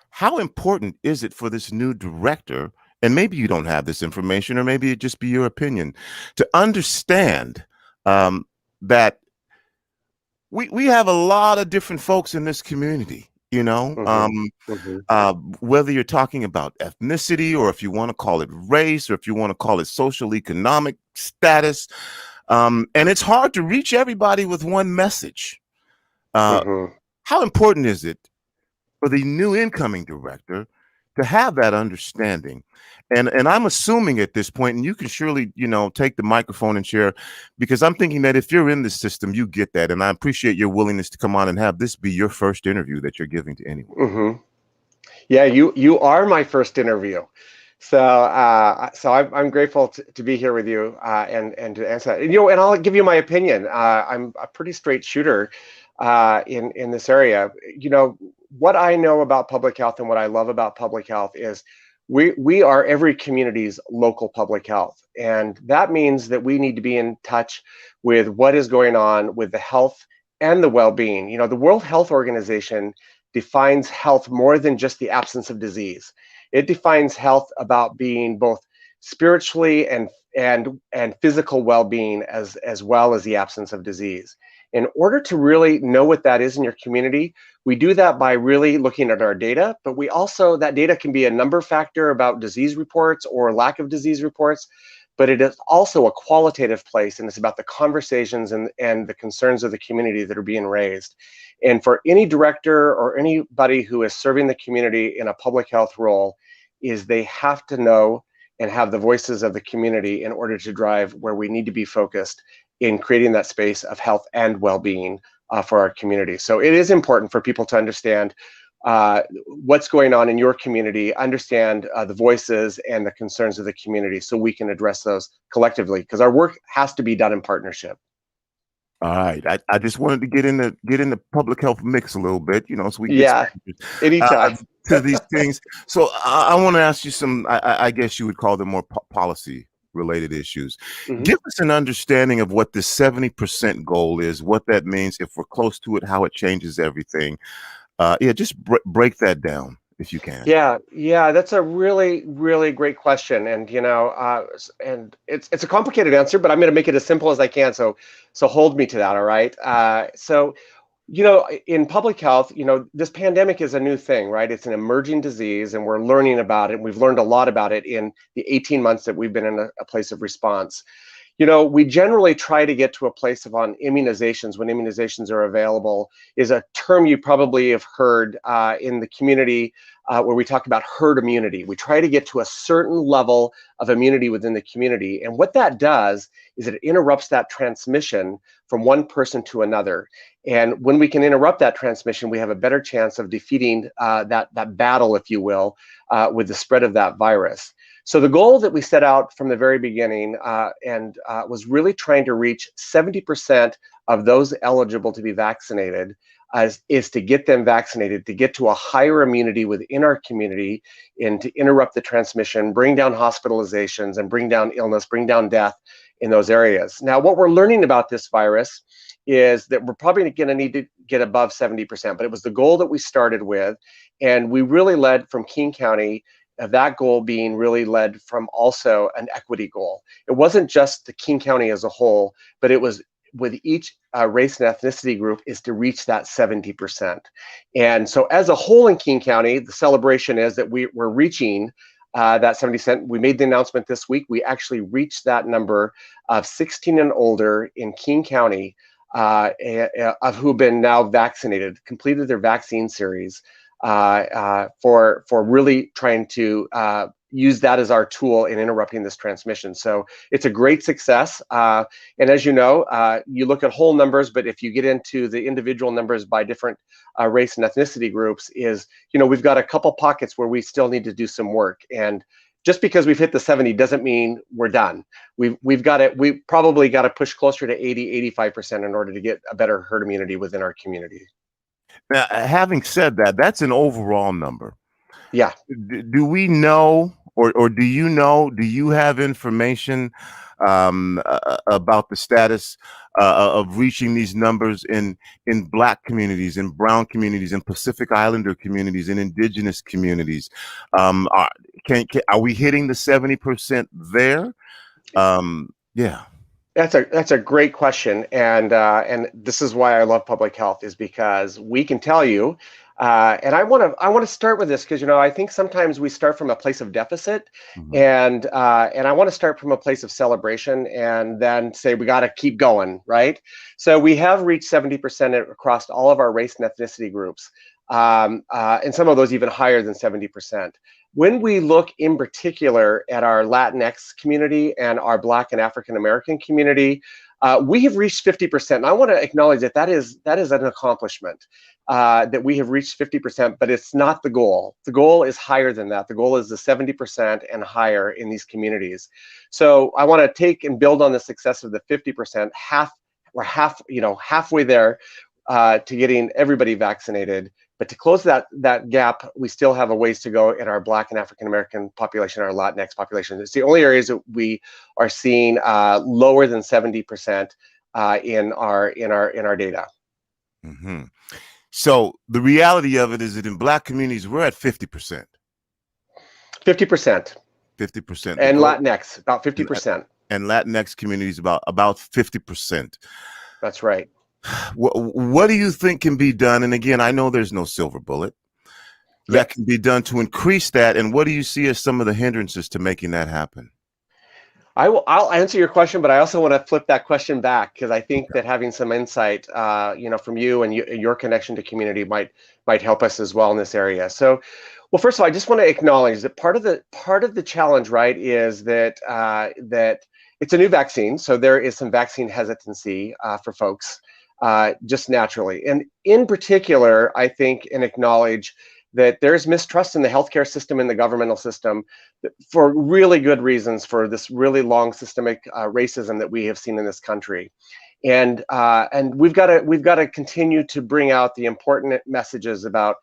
how important is it for this new director, and maybe you don't have this information, or maybe it just be your opinion, to understand that we have a lot of different folks in this community, you know, whether you're talking about ethnicity, or if you want to call it race, or if you want to call it social economic status. And it's hard to reach everybody with one message. How important is it for the new incoming director to have that understanding? And I'm assuming at this point, and you can surely, you know, take the microphone and share, because I'm thinking that if you're in the system, you get that. And I appreciate your willingness to come on and have this be your first interview that you're giving to anyone. Yeah, you are my first interview. So I'm grateful to be here with you and to answer that. And, you know, and I'll give you my opinion. I'm a pretty straight shooter in this area. You know, what I know about public health and what I love about public health is we are every community's local public health. And that means that we need to be in touch with what is going on with the health and the well-being. You know, the World Health Organization defines health more than just the absence of disease. It defines health about being both spiritually and physical well-being as well as the absence of disease. In order to really know what that is in your community, we do that by really looking at our data, but we also, that data can be a number factor about disease reports or lack of disease reports, but it is also a qualitative place, and it's about the conversations and the concerns of the community that are being raised. And for any director or anybody who is serving the community in a public health role, is they have to know and have the voices of the community in order to drive where we need to be focused in creating that space of health and well-being for our community. So it is important for people to understand what's going on in your community, understand the voices and the concerns of the community, so we can address those collectively, because our work has to be done in partnership. All right. I just wanted to get in the public health mix a little bit, so we Yeah, get anytime. to these things. So I want to ask you some, I guess you would call them more policy related issues. Mhm. Give us an understanding of what this 70% goal is, what that means, if we're close to it, how it changes everything. Just break that down if you can. Yeah, that's a really, really great question, and and it's a complicated answer, but I'm going to make it as simple as I can. So hold me to that, all right? In public health, this pandemic is a new thing, right? It's an emerging disease, and we're learning about it. We've learned a lot about it in the 18 months that we've been in a place of response. We generally try to get to a place of on immunizations when immunizations are available is a term you probably have heard in the community where we talk about herd immunity. We try to get to a certain level of immunity within the community. And what that does is it interrupts that transmission from one person to another. And when we can interrupt that transmission, we have a better chance of defeating that battle, if you will, with the spread of that virus. So the goal that we set out from the very beginning was really trying to reach 70% of those eligible to be vaccinated is to get them vaccinated, to get to a higher immunity within our community and to interrupt the transmission, bring down hospitalizations and bring down illness, bring down death in those areas. Now, what we're learning about this virus is that we're probably going to need to get above 70%, but it was the goal that we started with. And we really led from King County, that goal being really led from also an equity goal. It wasn't just the King County as a whole, but it was with each race and ethnicity group is to reach that 70%. And so as a whole in King County, the celebration is that we're reaching that 70%. We made the announcement this week. We actually reached that number of 16 and older in King County of who've been now vaccinated, completed their vaccine series for really trying to use that as our tool in interrupting this transmission. So it's a great success. And as you know, you look at whole numbers, but if you get into the individual numbers by different race and ethnicity groups we've got a couple pockets where we still need to do some work. And just because we've hit the 70 doesn't mean we're done. We probably got to push closer to 80-85% in order to get a better herd immunity within our community. Now, having said that, that's an overall number. Yeah. Do we know, or do you have information about the status of reaching these numbers in Black communities, in brown communities, in Pacific Islander communities, in indigenous communities? Are we hitting the 70% there? Yeah. That's a great question, and this is why I love public health, is because we can tell you, and I want to start with this because I think sometimes we start from a place of deficit, and I want to start from a place of celebration, and then say we got to keep going, right? So we have reached 70% across all of our race and ethnicity groups, and some of those even higher than 70%. When we look in particular at our Latinx community and our Black and African American community, we have reached 50%. And I want to acknowledge that is an accomplishment, that we have reached 50%, but it's not the goal. The goal is higher than that. The goal is the 70% and higher in these communities. So I want to take and build on the success of the 50%. We're halfway there to getting everybody vaccinated. But to close that gap, we still have a ways to go in our Black and African American population, our Latinx population. It's the only areas that we are seeing lower than 70% in our data. Mm-hmm. So the reality of it is that in Black communities, we're at 50%. 50%. 50%. And Latinx, about 50%. And Latinx communities, about 50%. That's right. What do you think can be done? And again, I know there's no silver bullet that can be done to increase that. And what do you see as some of the hindrances to making that happen? I'll answer your question, but I also want to flip that question back because I think that having some insight, from you and your connection to community might help us as well in this area. So, well, first of all, I just want to acknowledge that part of the challenge, right, is that it's a new vaccine, so there is some vaccine hesitancy for folks. Just naturally. And in particular, I think and acknowledge that there's mistrust in the healthcare system and the governmental system for really good reasons for this really long systemic racism that we have seen in this country. And we've got to continue to bring out the important messages about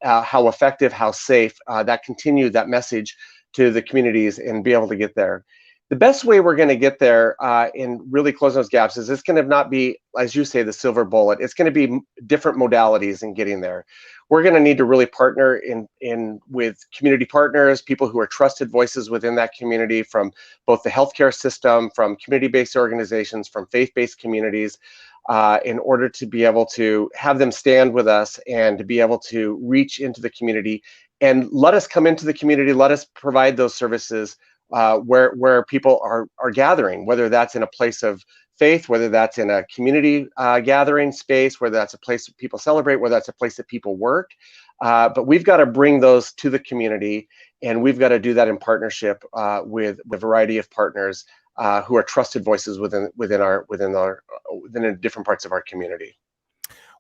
how effective, how safe, that message to the communities and be able to get there. The best way we're going to get there and really close those gaps is it's going to not be, as you say, the silver bullet. It's going to be different modalities in getting there. We're going to need to really partner in with community partners, people who are trusted voices within that community, from both the healthcare system, from community-based organizations, from faith-based communities, in order to be able to have them stand with us and to be able to reach into the community and let us come into the community, let us provide those services where people are gathering, whether that's in a place of faith, whether that's in a community gathering space, whether that's a place that people celebrate, whether that's a place that people work. But we've got to bring those to the community, and we've got to do that in partnership with a variety of partners who are trusted voices within different parts of our community.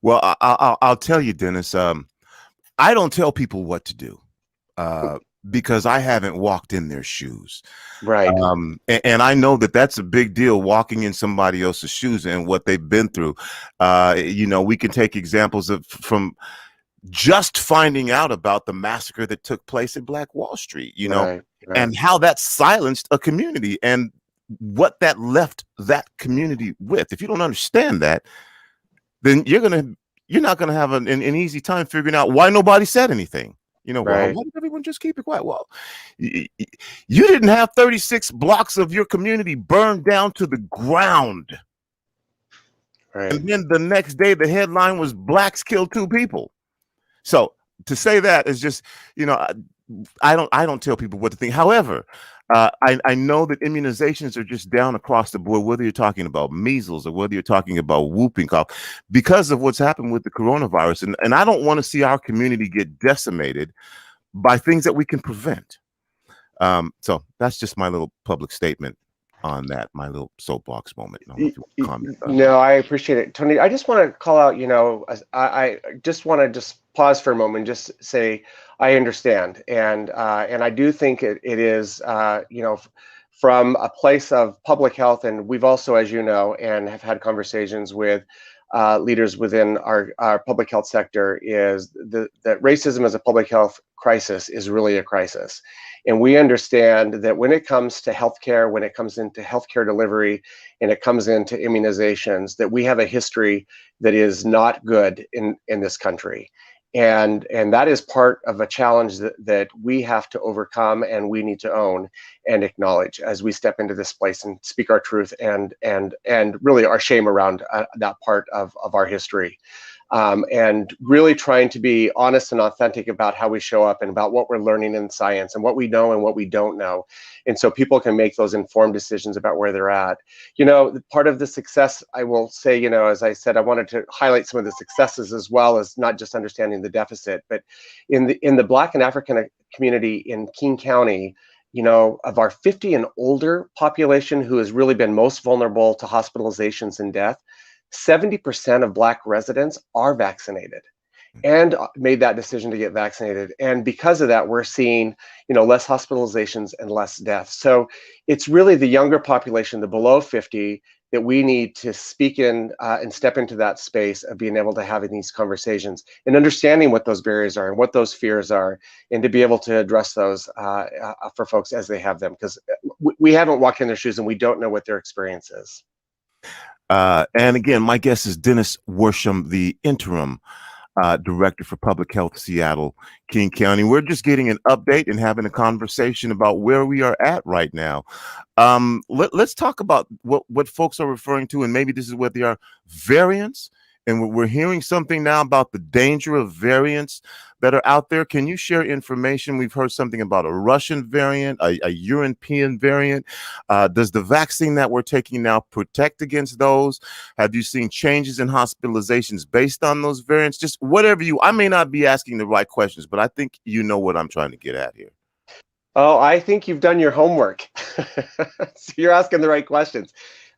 Well, I'll tell you, Dennis. I don't tell people what to do. Because I haven't walked in their shoes. Right. And I know that that's a big deal, walking in somebody else's shoes and what they've been through. We can take examples from just finding out about the massacre that took place at Black Wall Street, Right. and how that silenced a community and what that left that community with. If you don't understand that, then you're not going to have an easy time figuring out why nobody said anything. Well, Right. why did everyone just keep it quiet? Well, you didn't have 36 blocks of your community burned down to the ground. Right. And then the next day, the headline was "Blacks killed 2 people." So to say that is just, I don't tell people what to think. However, I know that immunizations are just down across the board, whether you're talking about measles or whether you're talking about whooping cough, because of what's happened with the coronavirus. And I don't want to see our community get decimated by things that we can prevent. So that's just my little public statement on that, my little soapbox moment. No, I appreciate it, Tony. I just want to call out, I just want to pause for a moment and just say I understand, and I do think it is, from a place of public health, and we've also, as you know, and have had conversations with leaders within our public health sector, is that racism as a public health crisis is really a crisis. And we understand that when it comes to healthcare, when it comes into healthcare delivery, and it comes into immunizations, that we have a history that is not good in this country. And that is part of a challenge that we have to overcome, and we need to own and acknowledge as we step into this place and speak our truth and really our shame around that part of our history. And really trying to be honest and authentic about how we show up and about what we're learning in science and what we know and what we don't know. And so people can make those informed decisions about where they're at. Part of the success, I will say, as I said, I wanted to highlight some of the successes as well as not just understanding the deficit, but in the Black and African community in King County, of our 50 and older population who has really been most vulnerable to hospitalizations and death, 70% of Black residents are vaccinated and made that decision to get vaccinated. And because of that, we're seeing, less hospitalizations and less deaths. So it's really the younger population, the below 50, that we need to speak in and step into that space of being able to have these conversations and understanding what those barriers are and what those fears are, and to be able to address those for folks as they have them, because we haven't walked in their shoes and we don't know what their experience is. And again, my guest is Dennis Worsham, the interim director for Public Health Seattle, King County. We're just getting an update and having a conversation about where we are at right now. Let's talk about what folks are referring to, and maybe this is what they are, variants. And we're hearing something now about the danger of variants that are out there. Can you share information? We've heard something about a Russian variant, a European variant. Does the vaccine that we're taking now protect against those? Have you seen changes in hospitalizations based on those variants? Just whatever I may not be asking the right questions, but I think you know what I'm trying to get at here. Oh, I think you've done your homework. So you're asking the right questions.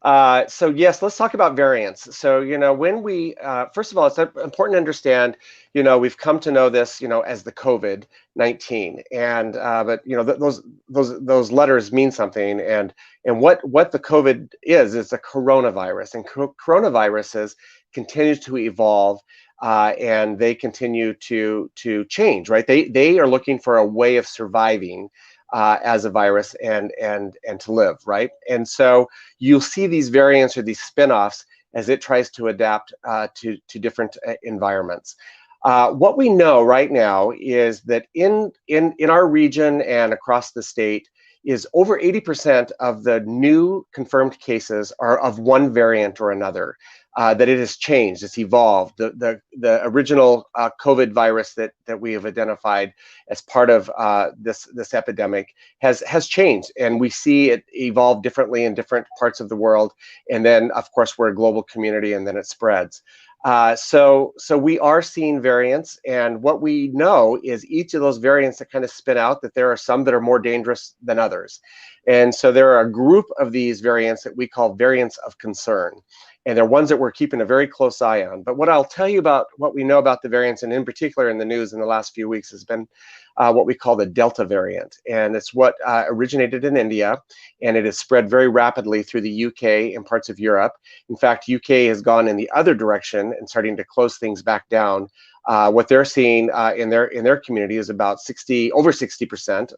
So yes, let's talk about variants. So, when we, first of all, it's important to understand, we've come to know this, as the COVID-19, and but those letters mean something, and what the COVID is a coronavirus, and coronaviruses continue to evolve, and they continue to change, right? They are looking for a way of surviving as a virus and to live, right? And so you'll see these variants or these spin-offs as it tries to adapt to different environments. What we know right now is that in our region and across the state is over 80% of the new confirmed cases are of one variant or another. That it has changed, it's evolved. The original COVID virus that we have identified as part of this epidemic has changed, and we see it evolve differently in different parts of the world. And then, of course, we're a global community, and then it spreads. So we are seeing variants, and what we know is each of those variants that kind of spin out, that there are some that are more dangerous than others. And so there are a group of these variants that we call variants of concern. And they're ones that we're keeping a very close eye on. But what I'll tell you about what we know about the variants, and in particular in the news in the last few weeks, has been what we call the Delta variant. And it's what originated in India, and it has spread very rapidly through the UK and parts of Europe. In fact, UK has gone in the other direction and starting to close things back down. What they're seeing in their community is about over 60%,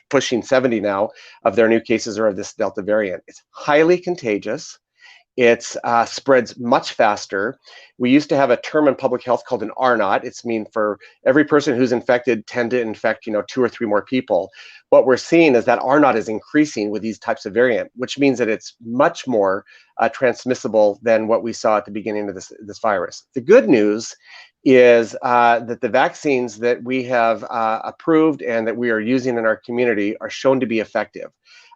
pushing 70 now, of their new cases are of this Delta variant. It's highly contagious. It spreads much faster. We used to have a term in public health called an R0. It's mean for every person who's infected, tend to infect 2 or 3 more people. What we're seeing is that R0 is increasing with these types of variant, which means that it's much more transmissible than what we saw at the beginning of this virus. The good news is that the vaccines that we have approved and that we are using in our community are shown to be effective.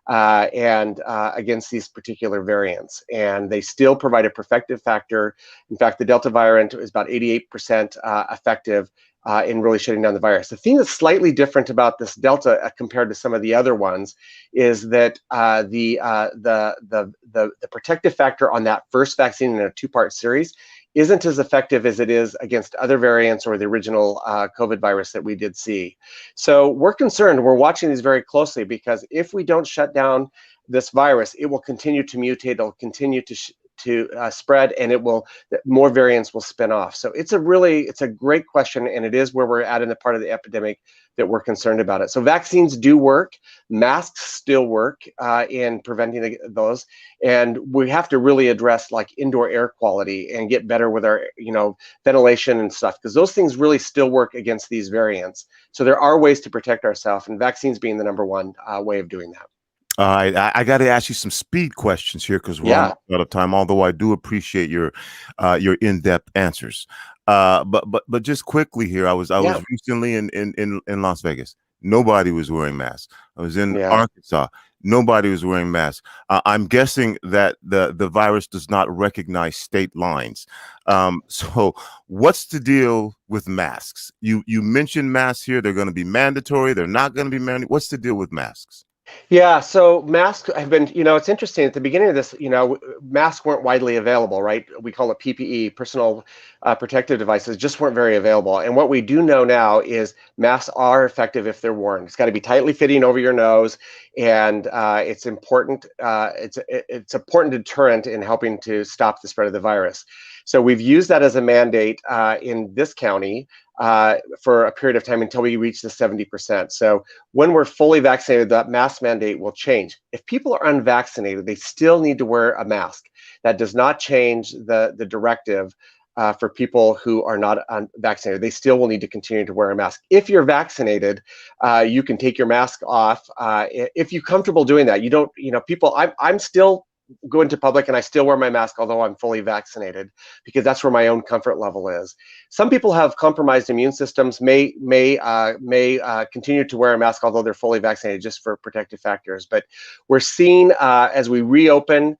Against these particular variants, and they still provide a protective factor. In fact, the Delta variant is about 88% effective in really shutting down the virus. The thing that's slightly different about this Delta compared to some of the other ones is that the protective factor on that first vaccine in a 2-part series isn't as effective as it is against other variants or the original COVID virus that we did see. So we're concerned, we're watching these very closely, because if we don't shut down this virus, it will continue to mutate, it'll continue to spread, and more variants will spin off. So it's a great question, and it is where we're at in the part of the epidemic that we're concerned about it. So vaccines do work, masks still work in preventing those, and we have to really address like indoor air quality and get better with our ventilation and stuff, because those things really still work against these variants. So there are ways to protect ourselves, and vaccines being the number one way of doing that. All right, I got to ask you some speed questions here because we're out of time. Although I do appreciate your in-depth answers. But just quickly here, I was recently in Las Vegas. Nobody was wearing masks. I was in Arkansas. Nobody was wearing masks. I'm guessing that the virus does not recognize state lines. So what's the deal with masks? You mentioned masks here. They're going to be mandatory. They're not going to be mandatory. What's the deal with masks? Yeah, so masks have been, it's interesting. At the beginning of this, masks weren't widely available, right? We call it PPE, personal protective devices, just weren't very available. And what we do know now is masks are effective if they're worn. It's got to be tightly fitting over your nose, and it's important. It's important deterrent in helping to stop the spread of the virus. So we've used that as a mandate in this county for a period of time until we reach the 70%. So when we're fully vaccinated, that mask mandate will change. If people are unvaccinated, they still need to wear a mask. That does not change the directive for people who are not vaccinated. They still will need to continue to wear a mask. If you're vaccinated, you can take your mask off. If you're comfortable doing that, you don't, people, I'm still go into public and I still wear my mask, although I'm fully vaccinated, because that's where my own comfort level is. Some people have compromised immune systems, may continue to wear a mask, although they're fully vaccinated, just for protective factors. But we're seeing as we reopen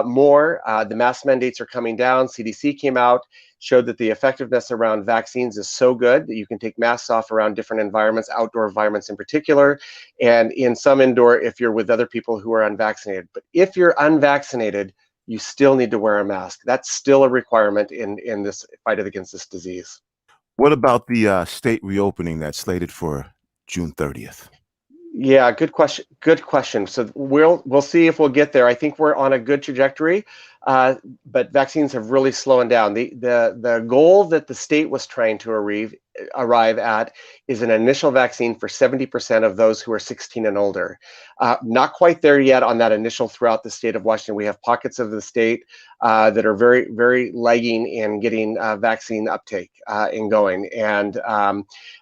more, the mask mandates are coming down. CDC came out, showed that the effectiveness around vaccines is so good that you can take masks off around different environments, outdoor environments in particular, and in some indoor if you're with other people who are unvaccinated. But if you're unvaccinated, you still need to wear a mask. That's still a requirement in this fight against this disease. What about the state reopening that's slated for June 30th? Yeah, good question. Good question. So we'll see if we'll get there. I think we're on a good trajectory, but vaccines have really slowed down. The goal that the state was trying to arrive at is an initial vaccine for 70% of those who are 16 and older. Not quite there yet on that initial throughout the state of Washington. We have pockets of the state that are very, very lagging in getting vaccine uptake and going.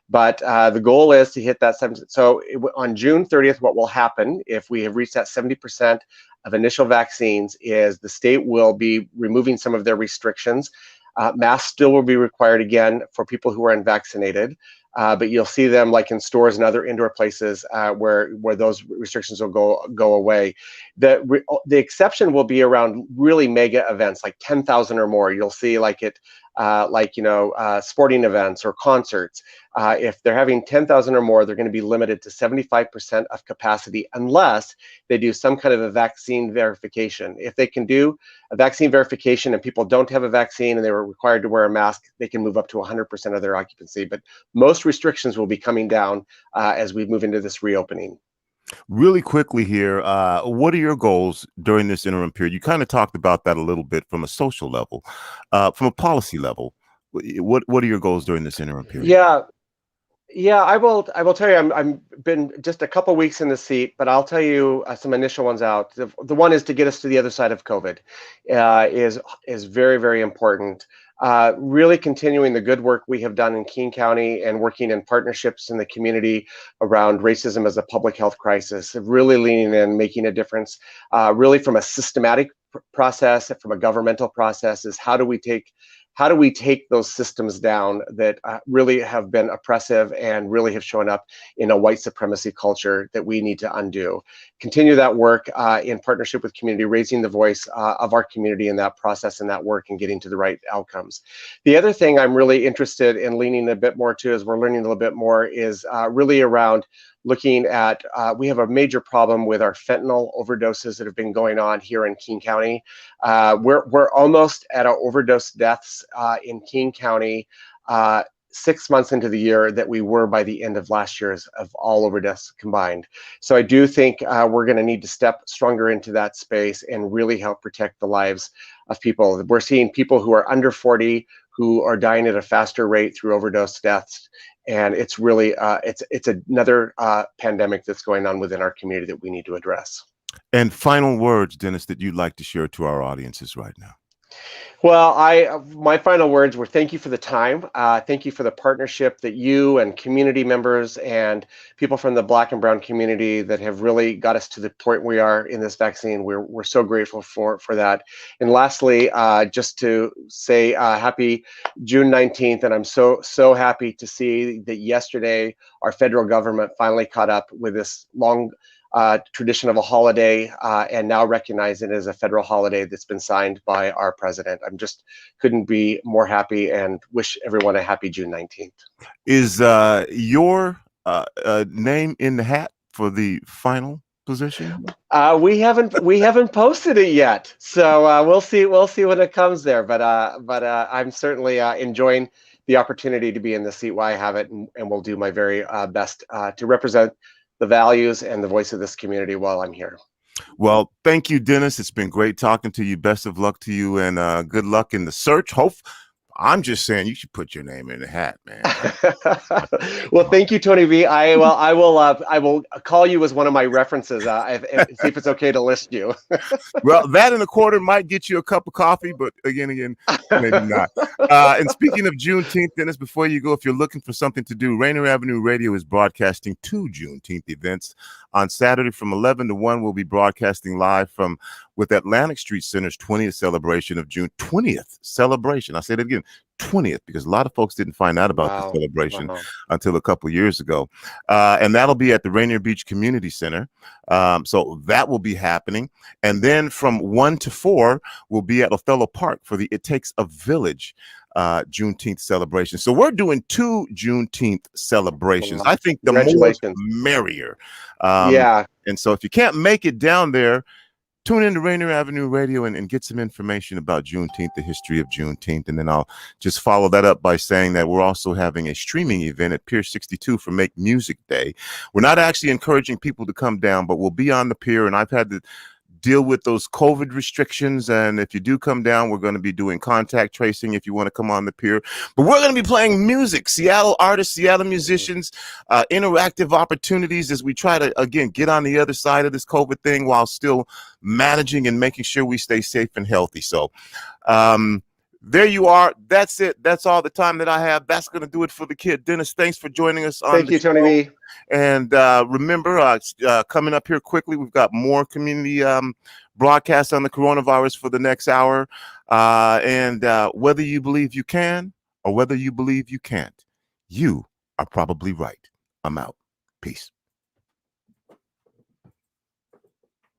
But the goal is to hit that 70%. So on June 30th, what will happen if we have reached that 70% of initial vaccines is the state will be removing some of their restrictions. Masks still will be required again for people who are unvaccinated, but you'll see them like in stores and other indoor places where those restrictions will go away. The exception will be around really mega events like 10,000 or more. You'll see like sporting events or concerts. If they're having 10,000 or more, they're going to be limited to 75% of capacity unless they do some kind of a vaccine verification. If they can do a vaccine verification and people don't have a vaccine and they were required to wear a mask, they can move up to 100% of their occupancy. But most restrictions will be coming down as we move into this reopening. Really quickly here, what are your goals during this interim period? You kind of talked about that a little bit from a social level, from a policy level. What are your goals during this interim period? Yeah, I will tell you, I'm been just a couple weeks in the seat, but I'll tell you some initial ones out. The one is to get us to the other side of COVID, is very, very important. Really continuing the good work we have done in King County and working in partnerships in the community around racism as a public health crisis, really leaning in, making a difference, really from a systematic process, from a governmental process, is how do we take those systems down that really have been oppressive and really have shown up in a white supremacy culture that we need to undo. Continue that work in partnership with community, raising the voice of our community in that process and that work and getting to the right outcomes. The other thing I'm really interested in leaning a bit more to as we're learning a little bit more is really around looking at, we have a major problem with our fentanyl overdoses that have been going on here in King County. We're almost at our overdose deaths in King County 6 months into the year that we were by the end of last year's of all overdose combined. So I do think we're going to need to step stronger into that space and really help protect the lives of people. We're seeing people who are under 40 who are dying at a faster rate through overdose deaths. And it's really, it's another pandemic that's going on within our community that we need to address. And final words, Dennis, that you'd like to share to our audiences right now. Well, my final words were thank you for the time. Thank you for the partnership that you and community members and people from the Black and Brown community that have really got us to the point we are in this vaccine. We're so grateful for that. And lastly, just to say happy June 19th. And I'm so happy to see that yesterday our federal government finally caught up with this long tradition of a holiday and now recognize it as a federal holiday that's been signed by our president. I'm just couldn't be more happy and wish everyone a happy June 19th. Is your name in the hat for the final position? We haven't posted it yet, so we'll see when it comes there. But I'm certainly enjoying the opportunity to be in the seat while I have it, and will do my very best to represent the values and the voice of this community while I'm here. Well, thank you, Dennis. It's been great talking to you. Best of luck to you, and good luck in the search. I'm just saying you should put your name in the hat, man. Well, thank you, Tony V. I will call you as one of my references. See if it's okay to list you. Well, that and a quarter might get you a cup of coffee, but again, maybe not. And speaking of Juneteenth, Dennis, before you go, if you're looking for something to do, Rainier Avenue Radio is broadcasting 2 Juneteenth events. On Saturday from 11 to 1, we'll be broadcasting live with Atlantic Street Center's 20th celebration of June. 20th celebration. I said it again, 20th, because a lot of folks didn't find out about the celebration until a couple years ago. And that'll be at the Rainier Beach Community Center. So that will be happening. And then from 1 to 4, we'll be at Othello Park for the It Takes a Village Juneteenth celebration. So we're doing 2 Juneteenth celebrations. I think the more the merrier. And so if you can't make it down there, tune in to Rainier Avenue Radio and get some information about Juneteenth, the history of Juneteenth. And then I'll just follow that up by saying that we're also having a streaming event at Pier 62 for Make Music Day. We're not actually encouraging people to come down, but we'll be on the pier, and I've had to deal with those COVID restrictions. And if you do come down, we're going to be doing contact tracing if you want to come on the pier. But we're going to be playing music, Seattle artists, Seattle musicians, interactive opportunities as we try to, again, get on the other side of this COVID thing while still managing and making sure we stay safe and healthy. So there you are. That's it. That's all the time that I have. That's going to do it for the kid. Dennis, thanks for joining us on Thank you, Tony B. And remember, coming up here quickly, we've got more community broadcasts on the coronavirus for the next hour. And whether you believe you can or whether you believe you can't, you are probably right. I'm out. Peace.